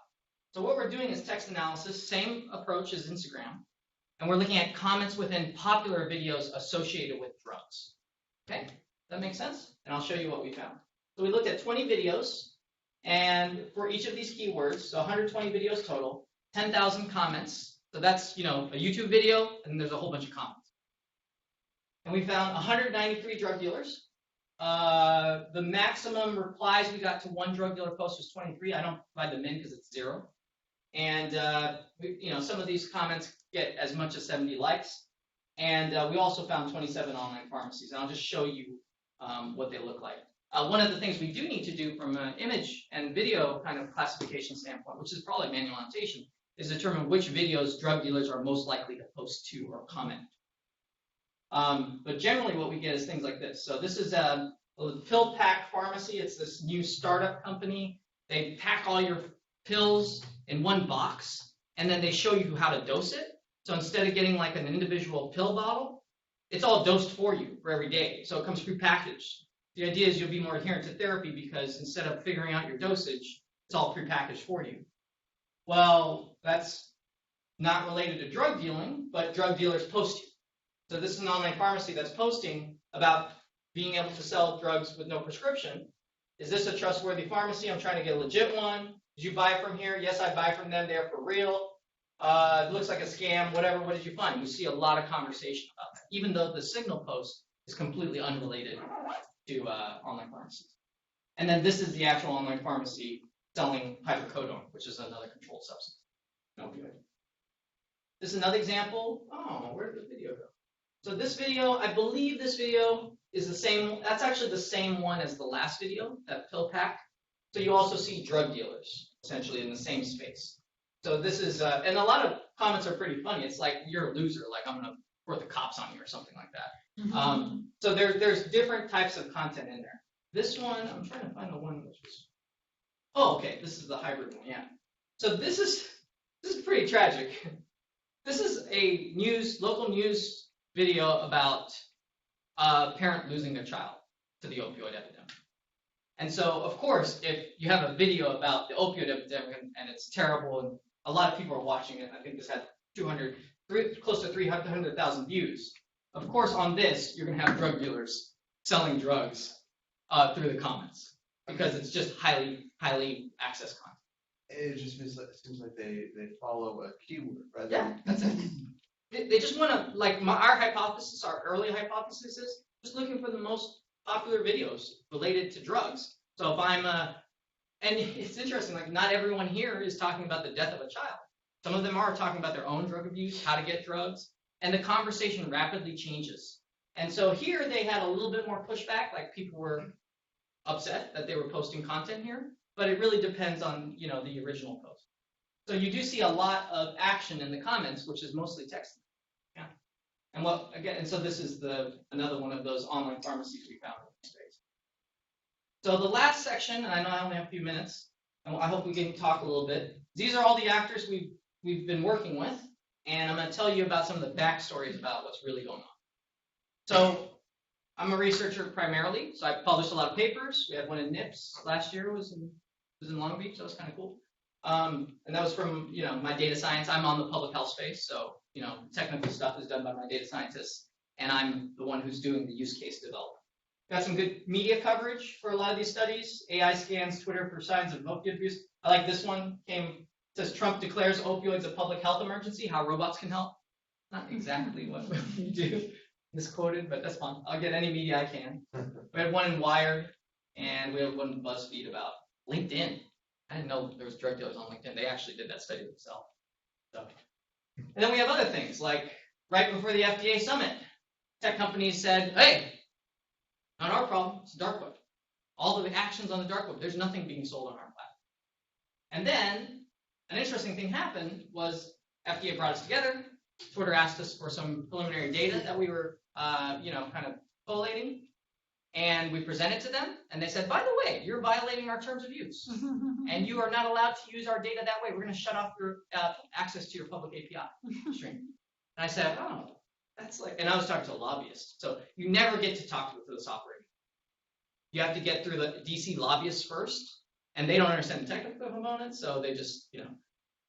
So what we're doing is text analysis, same approach as Instagram. And we're looking at comments within popular videos associated with drugs. Okay, that makes sense? And I'll show you what we found. So we looked at 20 videos, and for each of these keywords, so 120 videos total, 10,000 comments. So that's, a YouTube video, and there's a whole bunch of comments. And we found 193 drug dealers. The maximum replies we got to one drug dealer post was 23. I don't provide them in because it's 0. And, some of these comments get as much as 70 likes. And we also found 27 online pharmacies. And I'll just show you what they look like. One of the things we do need to do from an image and video kind of classification standpoint, which is probably manual annotation, is determine which videos drug dealers are most likely to post to or comment. But generally what we get is things like this. So this is a pill pack pharmacy. It's this new startup company. They pack all your pills in one box, and then they show you how to dose it. So instead of getting like an individual pill bottle, it's all dosed for you for every day. So it comes prepackaged. The idea is you'll be more adherent to therapy because instead of figuring out your dosage, it's all prepackaged for you. Well, that's not related to drug dealing, but drug dealers post you. So this is an online pharmacy that's posting about being able to sell drugs with no prescription. Is this a trustworthy pharmacy? I'm trying to get a legit one. Did you buy from here? Yes, I buy from them. They're for real. It looks like a scam, whatever. What did you find? We see a lot of conversation about that, even though the signal post is completely unrelated to online pharmacies. And then this is the actual online pharmacy selling hydrocodone, which is another controlled substance, an opioid. This is another example. Oh, where did the video go? So this video, I believe this video is the same. That's actually the same one as the last video, that pill pack. So you also see drug dealers essentially in the same space. So this is, and a lot of comments are pretty funny. It's like, you're a loser, like I'm gonna report the cops on you or something like that. Mm-hmm. So there's different types of content in there. This one, I'm trying to find the one which was, oh, okay, this is the hybrid one, yeah. So this is pretty tragic. This is a local news video about a parent losing their child to the opioid epidemic. And so, of course, if you have a video about the opioid epidemic and it's terrible, and a lot of people are watching it, I think this had close to 300,000 views. Of course, on this, you're going to have drug dealers selling drugs through the comments because it's just highly accessed content. It just seems like they follow a keyword rather Yeah, than. that's it. They just want to, like our hypothesis, our early hypothesis is just looking for the most popular videos related to drugs. So if I'm and it's interesting, like not everyone here is talking about the death of a child. Some of them are talking about their own drug abuse, how to get drugs, and the conversation rapidly changes. And so here they had a little bit more pushback, like people were upset that they were posting content here, but it really depends on, the original post. So you do see a lot of action in the comments, which is mostly text. Yeah. And so this is another one of those online pharmacies we found in the space. So the last section, and I know I only have a few minutes, and I hope we can talk a little bit, These are all the actors we've been working with, and I'm going to tell you about some of the backstories about what's really going on. So I'm a researcher primarily, so I published a lot of papers. We had one in NIPS last year, was in Long Beach. That was kind of cool. And that was from my data science. I'm on the public health space, so technical stuff is done by my data scientists, and I'm the one who's doing the use case development. Got some good media coverage for a lot of these studies. AI scans Twitter for signs of opioid abuse. I like this one. Says Trump declares opioids a public health emergency. How robots can help. Not exactly what we do. Misquoted, but that's fun. I'll get any media I can. We had one in Wired, and we have one in BuzzFeed about LinkedIn. I didn't know there was drug dealers on LinkedIn. They actually did that study themselves. So, and then we have other things like right before the FDA summit, tech companies said, "Hey, not our problem. It's dark web. All the actions on the dark web. There's nothing being sold on our platform." And then an interesting thing happened was FDA brought us together. Twitter asked us for some preliminary data that we were, kind of collating, and we presented to them, and they said, "By the way, you're violating our terms of use, and you are not allowed to use our data that way. We're going to shut off your access to your public API stream." And I said, "Oh, that's like," and I was talking to a lobbyist, so you never get to talk to the operator. You have to get through the DC lobbyists first, and they don't understand the technical components, so they just,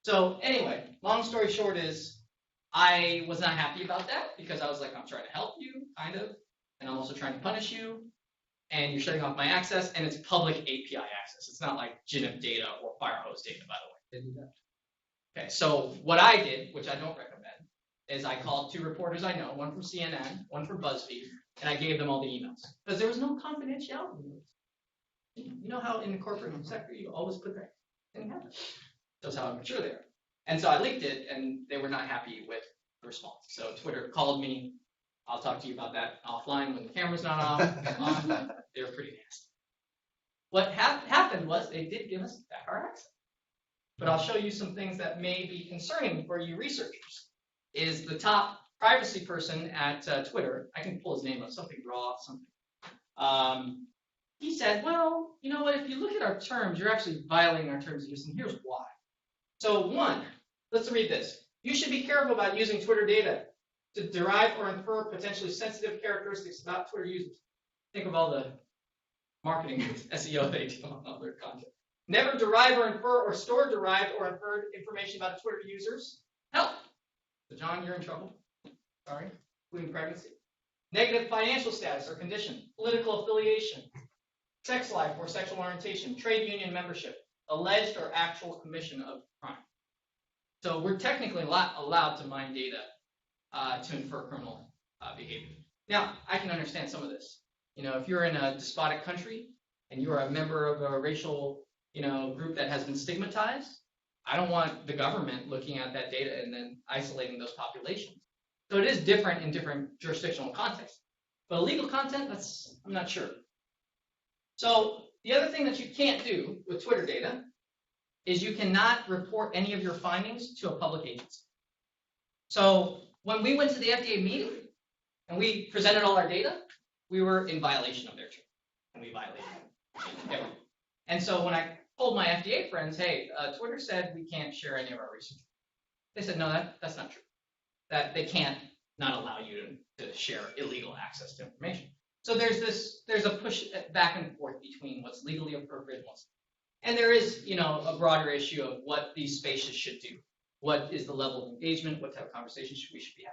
So anyway, long story short is, I was not happy about that because I was like, I'm trying to help you, kind of, and I'm also trying to punish you, and you're shutting off my access, and it's public API access. It's not like GNIP data or Firehose data, by the way. They do that. Okay, so what I did, which I don't recommend, is I called 2 reporters I know, one from CNN, one from BuzzFeed, and I gave them all the emails because there was no confidentiality. You know how in the corporate sector you always put that thing happen. That's how mature they are. And so I leaked it, and they were not happy with the response. So Twitter called me. I'll talk to you about that offline when the camera's not off. They were pretty nasty. What happened was they did give us back our access. But I'll show you some things that may be concerning for you researchers. Is the top privacy person at Twitter, I can pull his name up, something raw, something. He said, well, you know what, if you look at our terms, you're actually violating our terms of use, and here's why. So 1, let's read this. You should be careful about using Twitter data to derive or infer potentially sensitive characteristics about Twitter users. Think of all the marketing SEO they do on all their content. Never derive or infer or store derived or inferred information about Twitter users. Help. So John, you're in trouble. Sorry. Including pregnancy. Negative financial status or condition. Political affiliation. Sex life or sexual orientation. Trade union membership. Alleged or actual commission of crime. So we're technically allowed to mine data to infer criminal behavior. Now, I can understand some of this. If you're in a despotic country and you are a member of a racial, group that has been stigmatized, I don't want the government looking at that data and then isolating those populations. So it is different in different jurisdictional contexts. But illegal content, I'm not sure. So the other thing that you can't do with Twitter data is you cannot report any of your findings to a public agency. So when we went to the FDA meeting and we presented all our data, we were in violation of their terms, and we violated everything. And so when I told my FDA friends, hey, Twitter said we can't share any of our research, they said, no, that's not true. That they can't not allow you to share illegal access to information. So there's a push back and forth between what's legally appropriate and what's, and there is, a broader issue of what these spaces should do. What is the level of engagement? What type of conversations we should be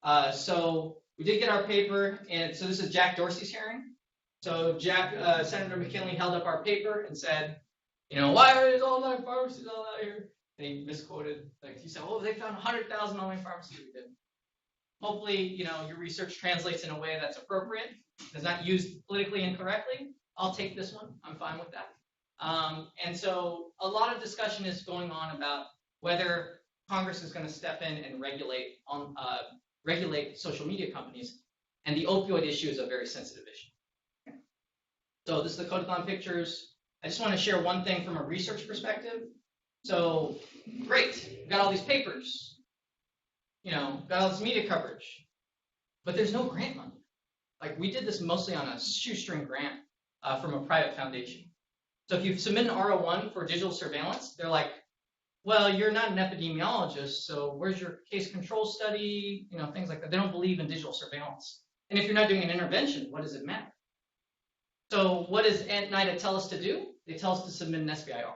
having? So we did get our paper, and so this is Jack Dorsey's hearing. So Senator McKinley held up our paper and said, why are these online pharmacies all out here? And he misquoted, he said, well, they found 100,000 online pharmacies. We didn't. Hopefully, your research translates in a way that's appropriate, is not used politically incorrectly. I'll take this one. I'm fine with that. And so a lot of discussion is going on about whether Congress is going to step in and regulate social media companies. And the opioid issue is a very sensitive issue. Okay. So this is the Codeathon pictures. I just want to share one thing from a research perspective. So great, we've got all these papers, got all this media coverage, but there's no grant money. We did this mostly on a shoestring grant from a private foundation. So if you submit an R01 for digital surveillance, they're like, well, you're not an epidemiologist, so where's your case control study? You know, things like that. They don't believe in digital surveillance. And if you're not doing an intervention, what does it matter? So what does NIDA tell us to do? They tell us to submit an SBIR.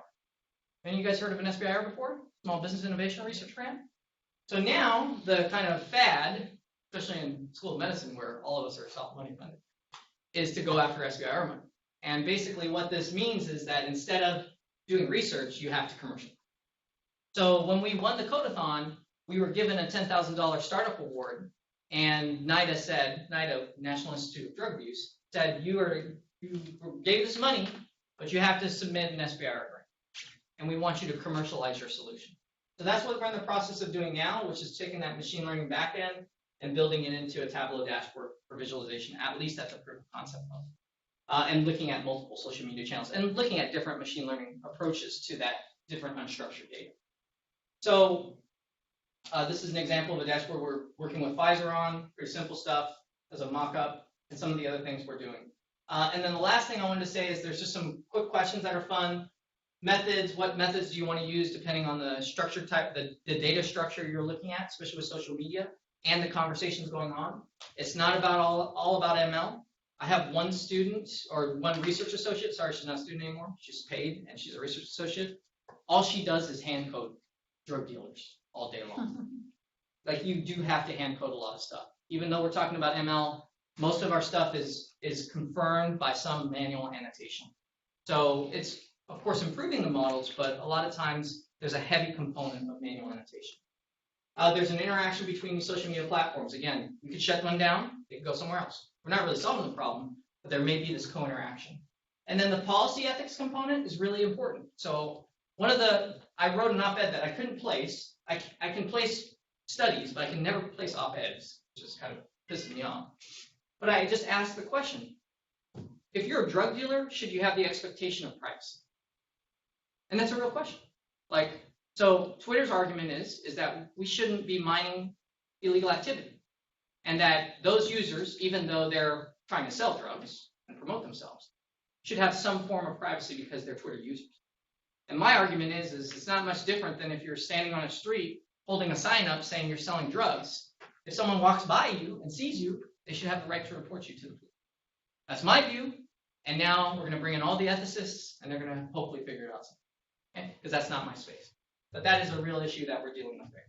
Any of you guys heard of an SBIR before? Small Business Innovation Research Grant? So now the kind of fad, especially in School of Medicine where all of us are self-money funded, is to go after SBIR money. And basically what this means is that instead of doing research, you have to commercialize. So when we won the Codathon, we were given a $10,000 startup award, and NIDA, National Institute of Drug Abuse, said you gave this money, but you have to submit an SBIR grant, and we want you to commercialize your solution. So that's what we're in the process of doing now, which is taking that machine learning backend and building it into a Tableau dashboard for visualization, at least at the proof of concept level. And looking at multiple social media channels and looking at different machine learning approaches to that different unstructured data. So this is an example of a dashboard we're working with Pfizer on, pretty simple stuff as a mock-up, and some of the other things we're doing. And then the last thing I wanted to say is there's just some quick questions that are fun. Methods, what methods do you want to use depending on the structure type, the data structure you're looking at, especially with social media and the conversations going on. It's not about all about ML. I have one student or one research associate, sorry, she's not a student anymore, she's paid and she's a research associate. All she does is hand code drug dealers all day long. Like you do have to hand code a lot of stuff. Even though we're talking about ML, most of our stuff is confirmed by some manual annotation. So it's, of course, improving the models, but a lot of times there's a heavy component of manual annotation. There's an interaction between social media platforms. Again, you could shut one down, it could go somewhere else. We're not really solving the problem, but there may be this co-interaction. And then the policy ethics component is really important. So I wrote an op-ed that I couldn't place. I can place studies, but I can never place op-eds, which is kind of pissing me off. But I just asked the question, if you're a drug dealer, should you have the expectation of privacy? And that's a real question. So Twitter's argument is that we shouldn't be mining illegal activity. And that those users, even though they're trying to sell drugs and promote themselves, should have some form of privacy because they're Twitter users. And my argument is it's not much different than if you're standing on a street holding a sign up saying you're selling drugs. If someone walks by you and sees you, they should have the right to report you to the police. That's my view. And now we're going to bring in all the ethicists, and they're going to hopefully figure it out. Okay? Because that's not my space. But that is a real issue that we're dealing with there.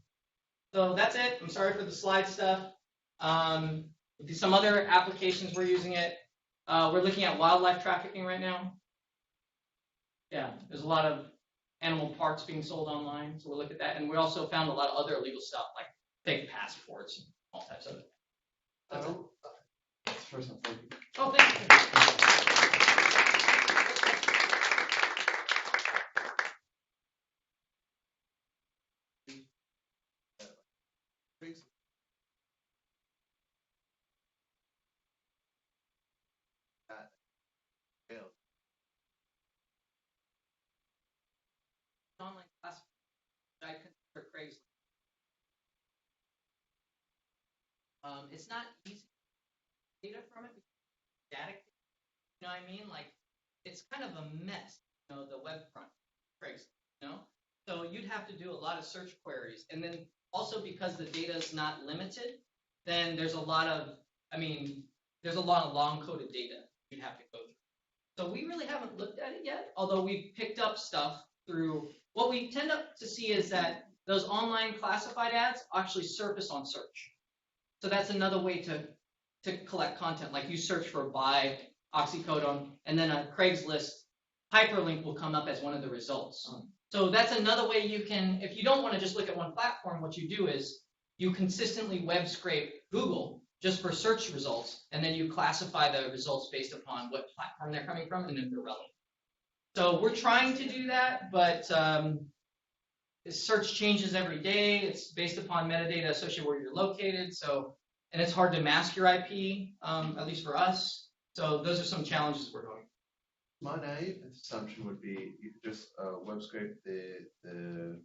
So that's it. I'm sorry for the slide stuff. Some other applications we're using it. We're looking at wildlife trafficking right now. Yeah, there's a lot of animal parts being sold online, so we'll look at that. And we also found a lot of other illegal stuff, like fake passports and all types of it. That's it. That's the first one. Thank you. Oh, thank you. Online classifier, I consider Craigslist. It's not easy to get data from it, static. You know what I mean? Like, it's kind of a mess, you know, the web front, Craigslist, you know? So you'd have to do a lot of search queries. And then also because the data is not limited, then there's a lot of long-coded data you'd have to go through. So we really haven't looked at it yet, although we've picked up stuff through, what we tend to see is that those online classified ads actually surface on search. So that's another way to collect content. Like you search for buy oxycodone, and then a Craigslist hyperlink will come up as one of the results. So that's another way you can, if you don't want to just look at one platform, what you do is you consistently web scrape Google just for search results, and then you classify the results based upon what platform they're coming from and if they're relevant. So we're trying to do that, but search changes every day. It's based upon metadata associated where you're located. So, and it's hard to mask your IP, at least for us. So those are some challenges we're going. My naive assumption would be you could just web scrape the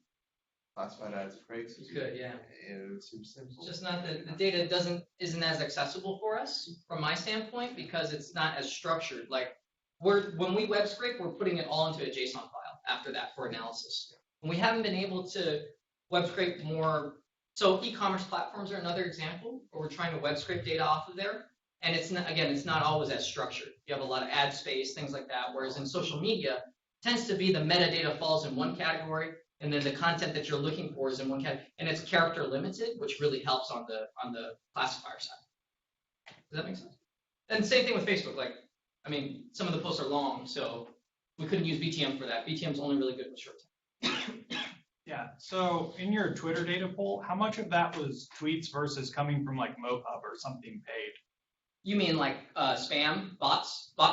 classified ads of Craigslist. You could, yeah. It would seem simple. It's just not that the data isn't as accessible for us from my standpoint because it's not as structured. Like when we web scrape, we're putting it all into a JSON file after that for analysis. And we haven't been able to web scrape more. So e-commerce platforms are another example where we're trying to web scrape data off of there. And it's not, again, it's not always as structured. You have a lot of ad space, things like that. Whereas in social media, it tends to be the metadata falls in one category, and then the content that you're looking for is in one category, and it's character limited, which really helps on the classifier side. Does that make sense? And same thing with Facebook. Like, I mean, some of the posts are long, so we couldn't use BTM for that. BTM is only really good with short time. Yeah, so in your Twitter data pool, how much of that was tweets versus coming from like MoPub or something paid? You mean like spam, bot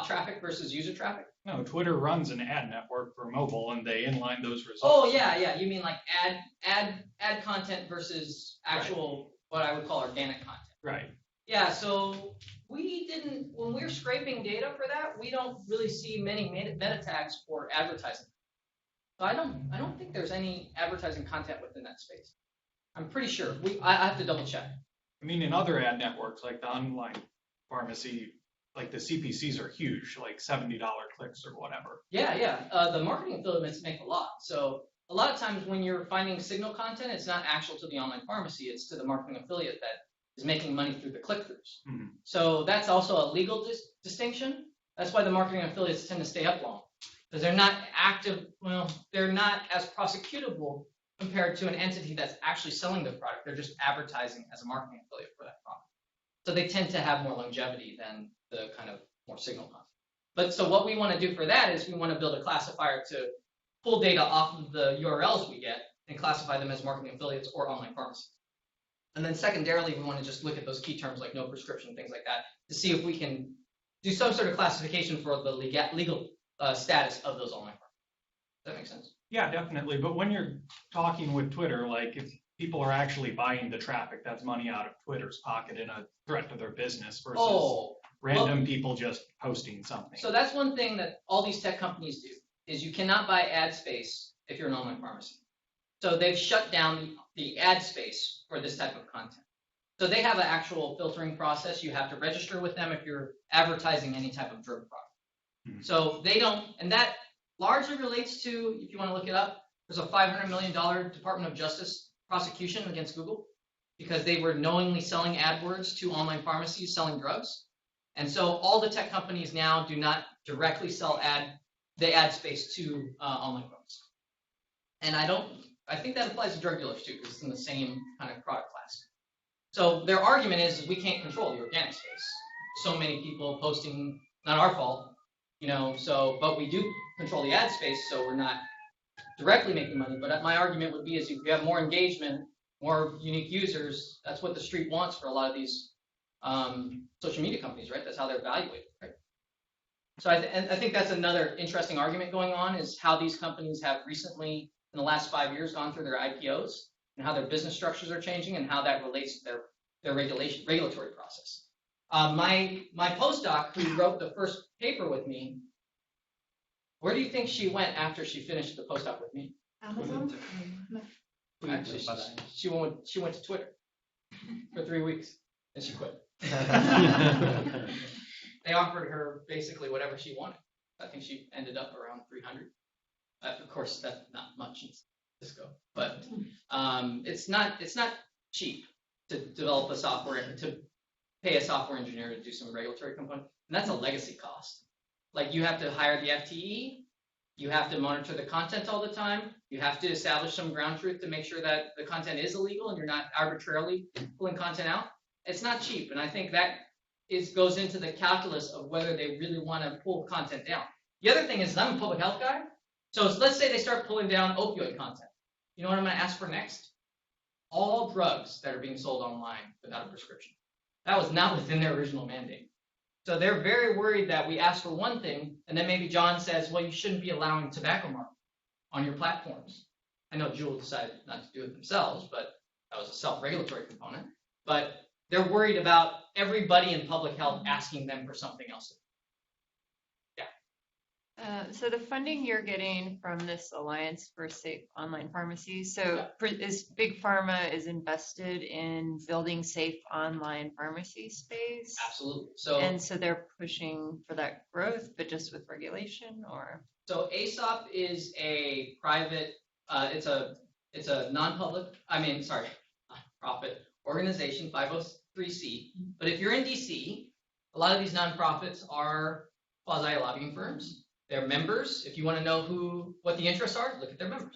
traffic versus user traffic? No, Twitter runs an ad network for mobile and they inline those results. Oh yeah. You mean like ad content versus actual, what I would call organic content. Right. Yeah, so we didn't, when we're scraping data for that, we don't really see many meta tags for advertising. So I don't think there's any advertising content within that space. I'm pretty sure. I have to double check. I mean, in other ad networks like the online pharmacy, like the CPCs are huge, like $70 clicks or whatever. Yeah. The marketing affiliates make a lot. So a lot of times when you're finding signal content, it's not actual to the online pharmacy, it's to the marketing affiliate that is making money through the click-throughs. Mm-hmm. So that's also a legal distinction. That's why the marketing affiliates tend to stay up long, because they're not active, well, they're not as prosecutable compared to an entity that's actually selling the product. They're just advertising as a marketing affiliate for that product. So they tend to have more longevity than the kind of more signal content. But so what we want to do for that is we want to build a classifier to pull data off of the URLs we get and classify them as marketing affiliates or online pharmacies. And then secondarily, we want to just look at those key terms like no prescription, things like that, to see if we can do some sort of classification for the legal status of those online pharmacies. Does that make sense? Yeah, definitely. But when you're talking with Twitter, like if people are actually buying the traffic, that's money out of Twitter's pocket and a threat to their business versus random people just posting something. So that's one thing that all these tech companies do, is you cannot buy ad space if you're an online pharmacy. So they've shut down the ad space for this type of content. So they have an actual filtering process. You have to register with them if you're advertising any type of drug product. Mm-hmm. So they don't, and that largely relates to, if you want to look it up, there's a $500 million Department of Justice prosecution against Google because they were knowingly selling AdWords to online pharmacies selling drugs. And so all the tech companies now do not directly sell the ad space to online pharmacies. And I think that applies to drug dealers too, because it's in the same kind of product class. So their argument is we can't control the organic space. So many people posting, not our fault, but we do control the ad space, so we're not directly making money. But my argument would be is if you have more engagement, more unique users, that's what the street wants for a lot of these social media companies, right? That's how they're evaluated, right? So I think that's another interesting argument going on, is how these companies have recently, in the last 5 years, gone through their IPOs and how their business structures are changing and how that relates to their regulatory process. My postdoc who wrote the first paper with me, where do you think she went after she finished the postdoc with me? Amazon? Actually, she went to Twitter for 3 weeks and she quit. They offered her basically whatever she wanted. I think she ended up around 300. Of course, that's not much in Cisco, but it's not cheap to develop a software, to pay a software engineer to do some regulatory component, and that's a legacy cost. Like you have to hire the FTE, you have to monitor the content all the time, you have to establish some ground truth to make sure that the content is illegal and you're not arbitrarily pulling content out. It's not cheap, and I think that goes into the calculus of whether they really want to pull content down. The other thing is I'm a public health guy, so let's say they start pulling down opioid content. You know what I'm going to ask for next? All drugs that are being sold online without a prescription. That was not within their original mandate. So they're very worried that we ask for one thing, and then maybe John says, well, you shouldn't be allowing tobacco marketing on your platforms. I know Juul decided not to do it themselves, but that was a self-regulatory component. But they're worried about everybody in public health asking them for something else. Yeah. So the funding you're getting from this Alliance for Safe Online Pharmacies, so is Big Pharma is invested in building safe online pharmacy space? Absolutely. So And so they're pushing for that growth, but just with regulation, or? So ASOP is a private, it's a non-public, profit organization, 503c. But if you're in DC, a lot of these nonprofits are quasi-lobbying firms. They're members. If you want to know what the interests are, look at their members.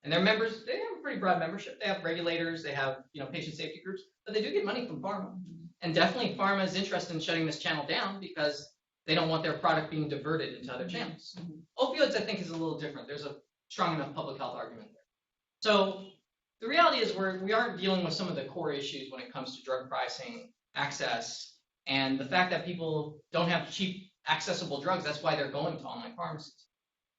And their members, they have a pretty broad membership. They have regulators, they have patient safety groups, but they do get money from pharma. And definitely pharma is interested in shutting this channel down because they don't want their product being diverted into other channels. Opioids, I think, is a little different. There's a strong enough public health argument there. So the reality is we aren't dealing with some of the core issues when it comes to drug pricing, access, and the fact that people don't have cheap, accessible drugs. That's why they're going to online pharmacies.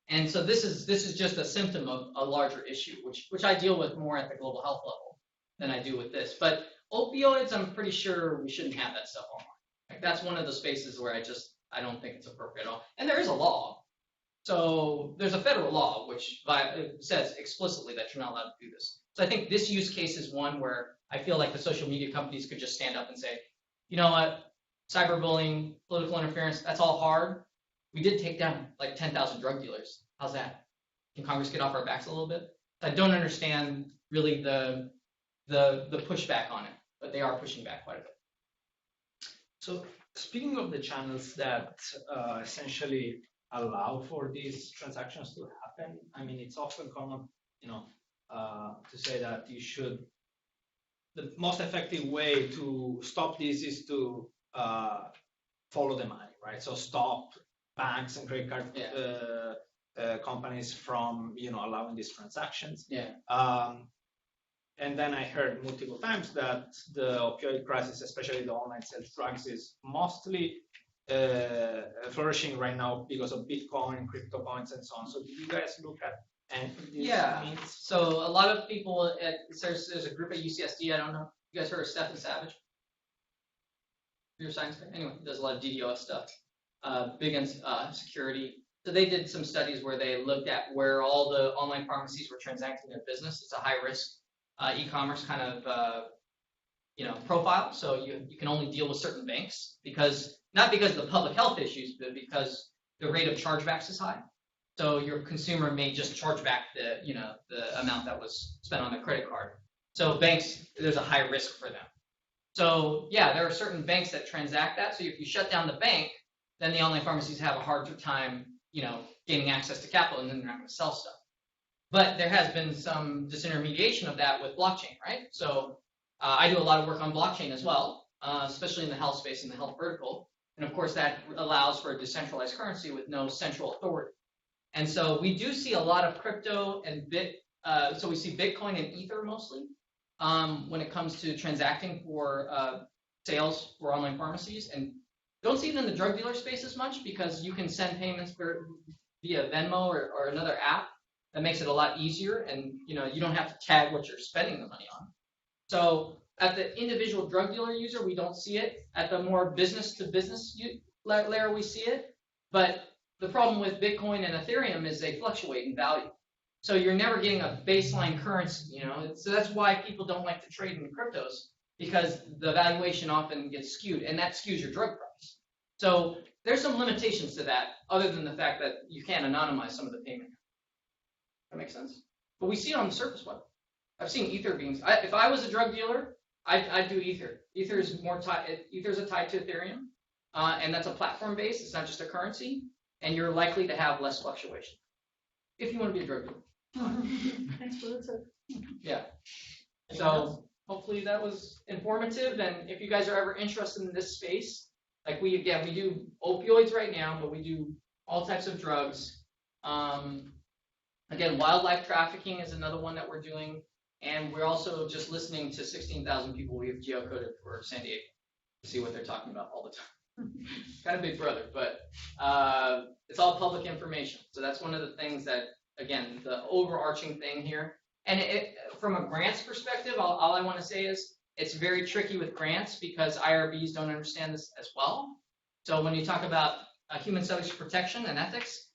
And so this is just a symptom of a larger issue, which I deal with more at the global health level than I do with this. But opioids, I'm pretty sure we shouldn't have that stuff online. Like, that's one of the spaces where I don't think it's appropriate at all. And there is a law. So there's a federal law which says explicitly that you're not allowed to do this. So I think this use case is one where I feel like the social media companies could just stand up and say, you know what, cyberbullying, political interference, that's all hard. We did take down like 10,000 drug dealers. How's that? Can Congress get off our backs a little bit? I don't understand really the pushback on it, but they are pushing back quite a bit. So speaking of the channels that essentially allow for these transactions to happen, I mean, it's often common, to say that the most effective way to stop this is to follow the money, right? So stop banks and credit card companies from, allowing these transactions. Yeah. And then I heard multiple times that the opioid crisis, especially the online sales drugs, is mostly flourishing right now because of Bitcoin, crypto coins, and so on. So did you guys look at any of these? Yeah. So a lot of people there's a group at UCSD. I don't know. You guys heard of Stephen Savage? Your science guy? Anyway, he does a lot of DDoS stuff. Big in security. So they did some studies where they looked at where all the online pharmacies were transacting their business. It's a high risk e-commerce kind of profile. So you can only deal with certain banks not because of the public health issues, but because the rate of chargebacks is high. So your consumer may just charge back the amount that was spent on their credit card. So banks, there's a high risk for them. So yeah, there are certain banks that transact that. So if you shut down the bank, then the online pharmacies have a harder time, gaining access to capital, and then they're not going to sell stuff. But there has been some disintermediation of that with blockchain, right? So I do a lot of work on blockchain as well, especially in the health space and the health vertical. And of course, that allows for a decentralized currency with no central authority. And so we do see a lot of crypto and so we see Bitcoin and Ether mostly when it comes to transacting for sales for online pharmacies. And don't see it in the drug dealer space as much because you can send payments via Venmo or another app that makes it a lot easier, and you don't have to tag what you're spending the money on. So at the individual drug dealer user, we don't see it. At the more business to business layer, we see it. But the problem with Bitcoin and Ethereum is they fluctuate in value. So you're never getting a baseline currency, So that's why people don't like to trade in cryptos, because the valuation often gets skewed, and that skews your drug price. So there's some limitations to that, other than the fact that you can't anonymize some of the payment. That makes sense? But we see it on the surface web. I've seen Ether being. If I was a drug dealer, I'd do Ether. Ether is more tied. Ether's tied to Ethereum, and that's a platform based. It's not just a currency, and you're likely to have less fluctuation if you want to be a drug dealer. Thanks for the tip. Yeah. So hopefully that was informative. And if you guys are ever interested in this space, like we do opioids right now, but we do all types of drugs. Again, wildlife trafficking is another one that we're doing. And we're also just listening to 16,000 people we have geocoded for San Diego to see what they're talking about all the time. Kind of big brother, but it's all public information. So that's one of the things that, again, the overarching thing here. And from a grants perspective, all I want to say is it's very tricky with grants because IRBs don't understand this as well. So when you talk about human subject protection and ethics,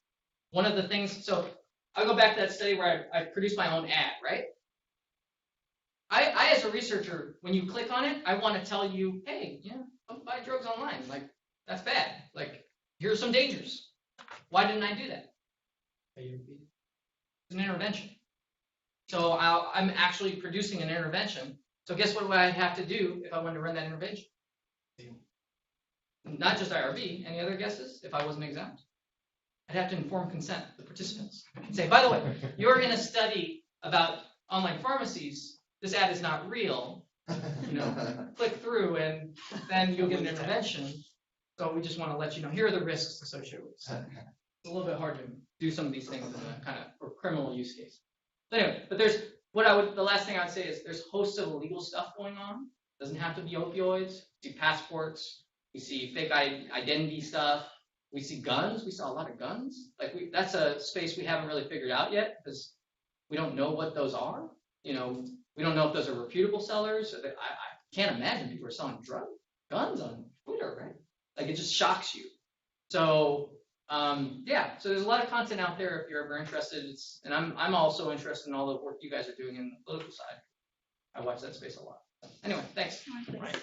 one of the things, so I'll go back to that study where I produced my own ad, right? I, as a researcher, when you click on it, I want to tell you, hey, don't buy drugs online. Like, that's bad. Like, here are some dangers. Why didn't I do that? It's an intervention. So I'm actually producing an intervention. So guess what I'd have to do if I wanted to run that intervention? Not just IRB, any other guesses if I wasn't exempt? I'd have to inform consent, the participants, and say, by the way, you're in a study about online pharmacies. This ad is not real. Click through and then you'll get an intervention. So we just want to let you know, here are the risks associated with this. It's a little bit hard to do some of these things in a kind of for criminal use case. But anyway, but the last thing I'd say is there's hosts of illegal stuff going on. It doesn't have to be opioids. We see passports. We see fake identity stuff. We see guns. We saw a lot of guns. That's a space we haven't really figured out yet because we don't know what those are. We don't know if those are reputable sellers. I can't imagine people are selling guns on Twitter, right? Like, it just shocks you. So, so there's a lot of content out there if you're ever interested. And I'm also interested in all the work you guys are doing in the political side. I watch that space a lot. Anyway, thanks. Right.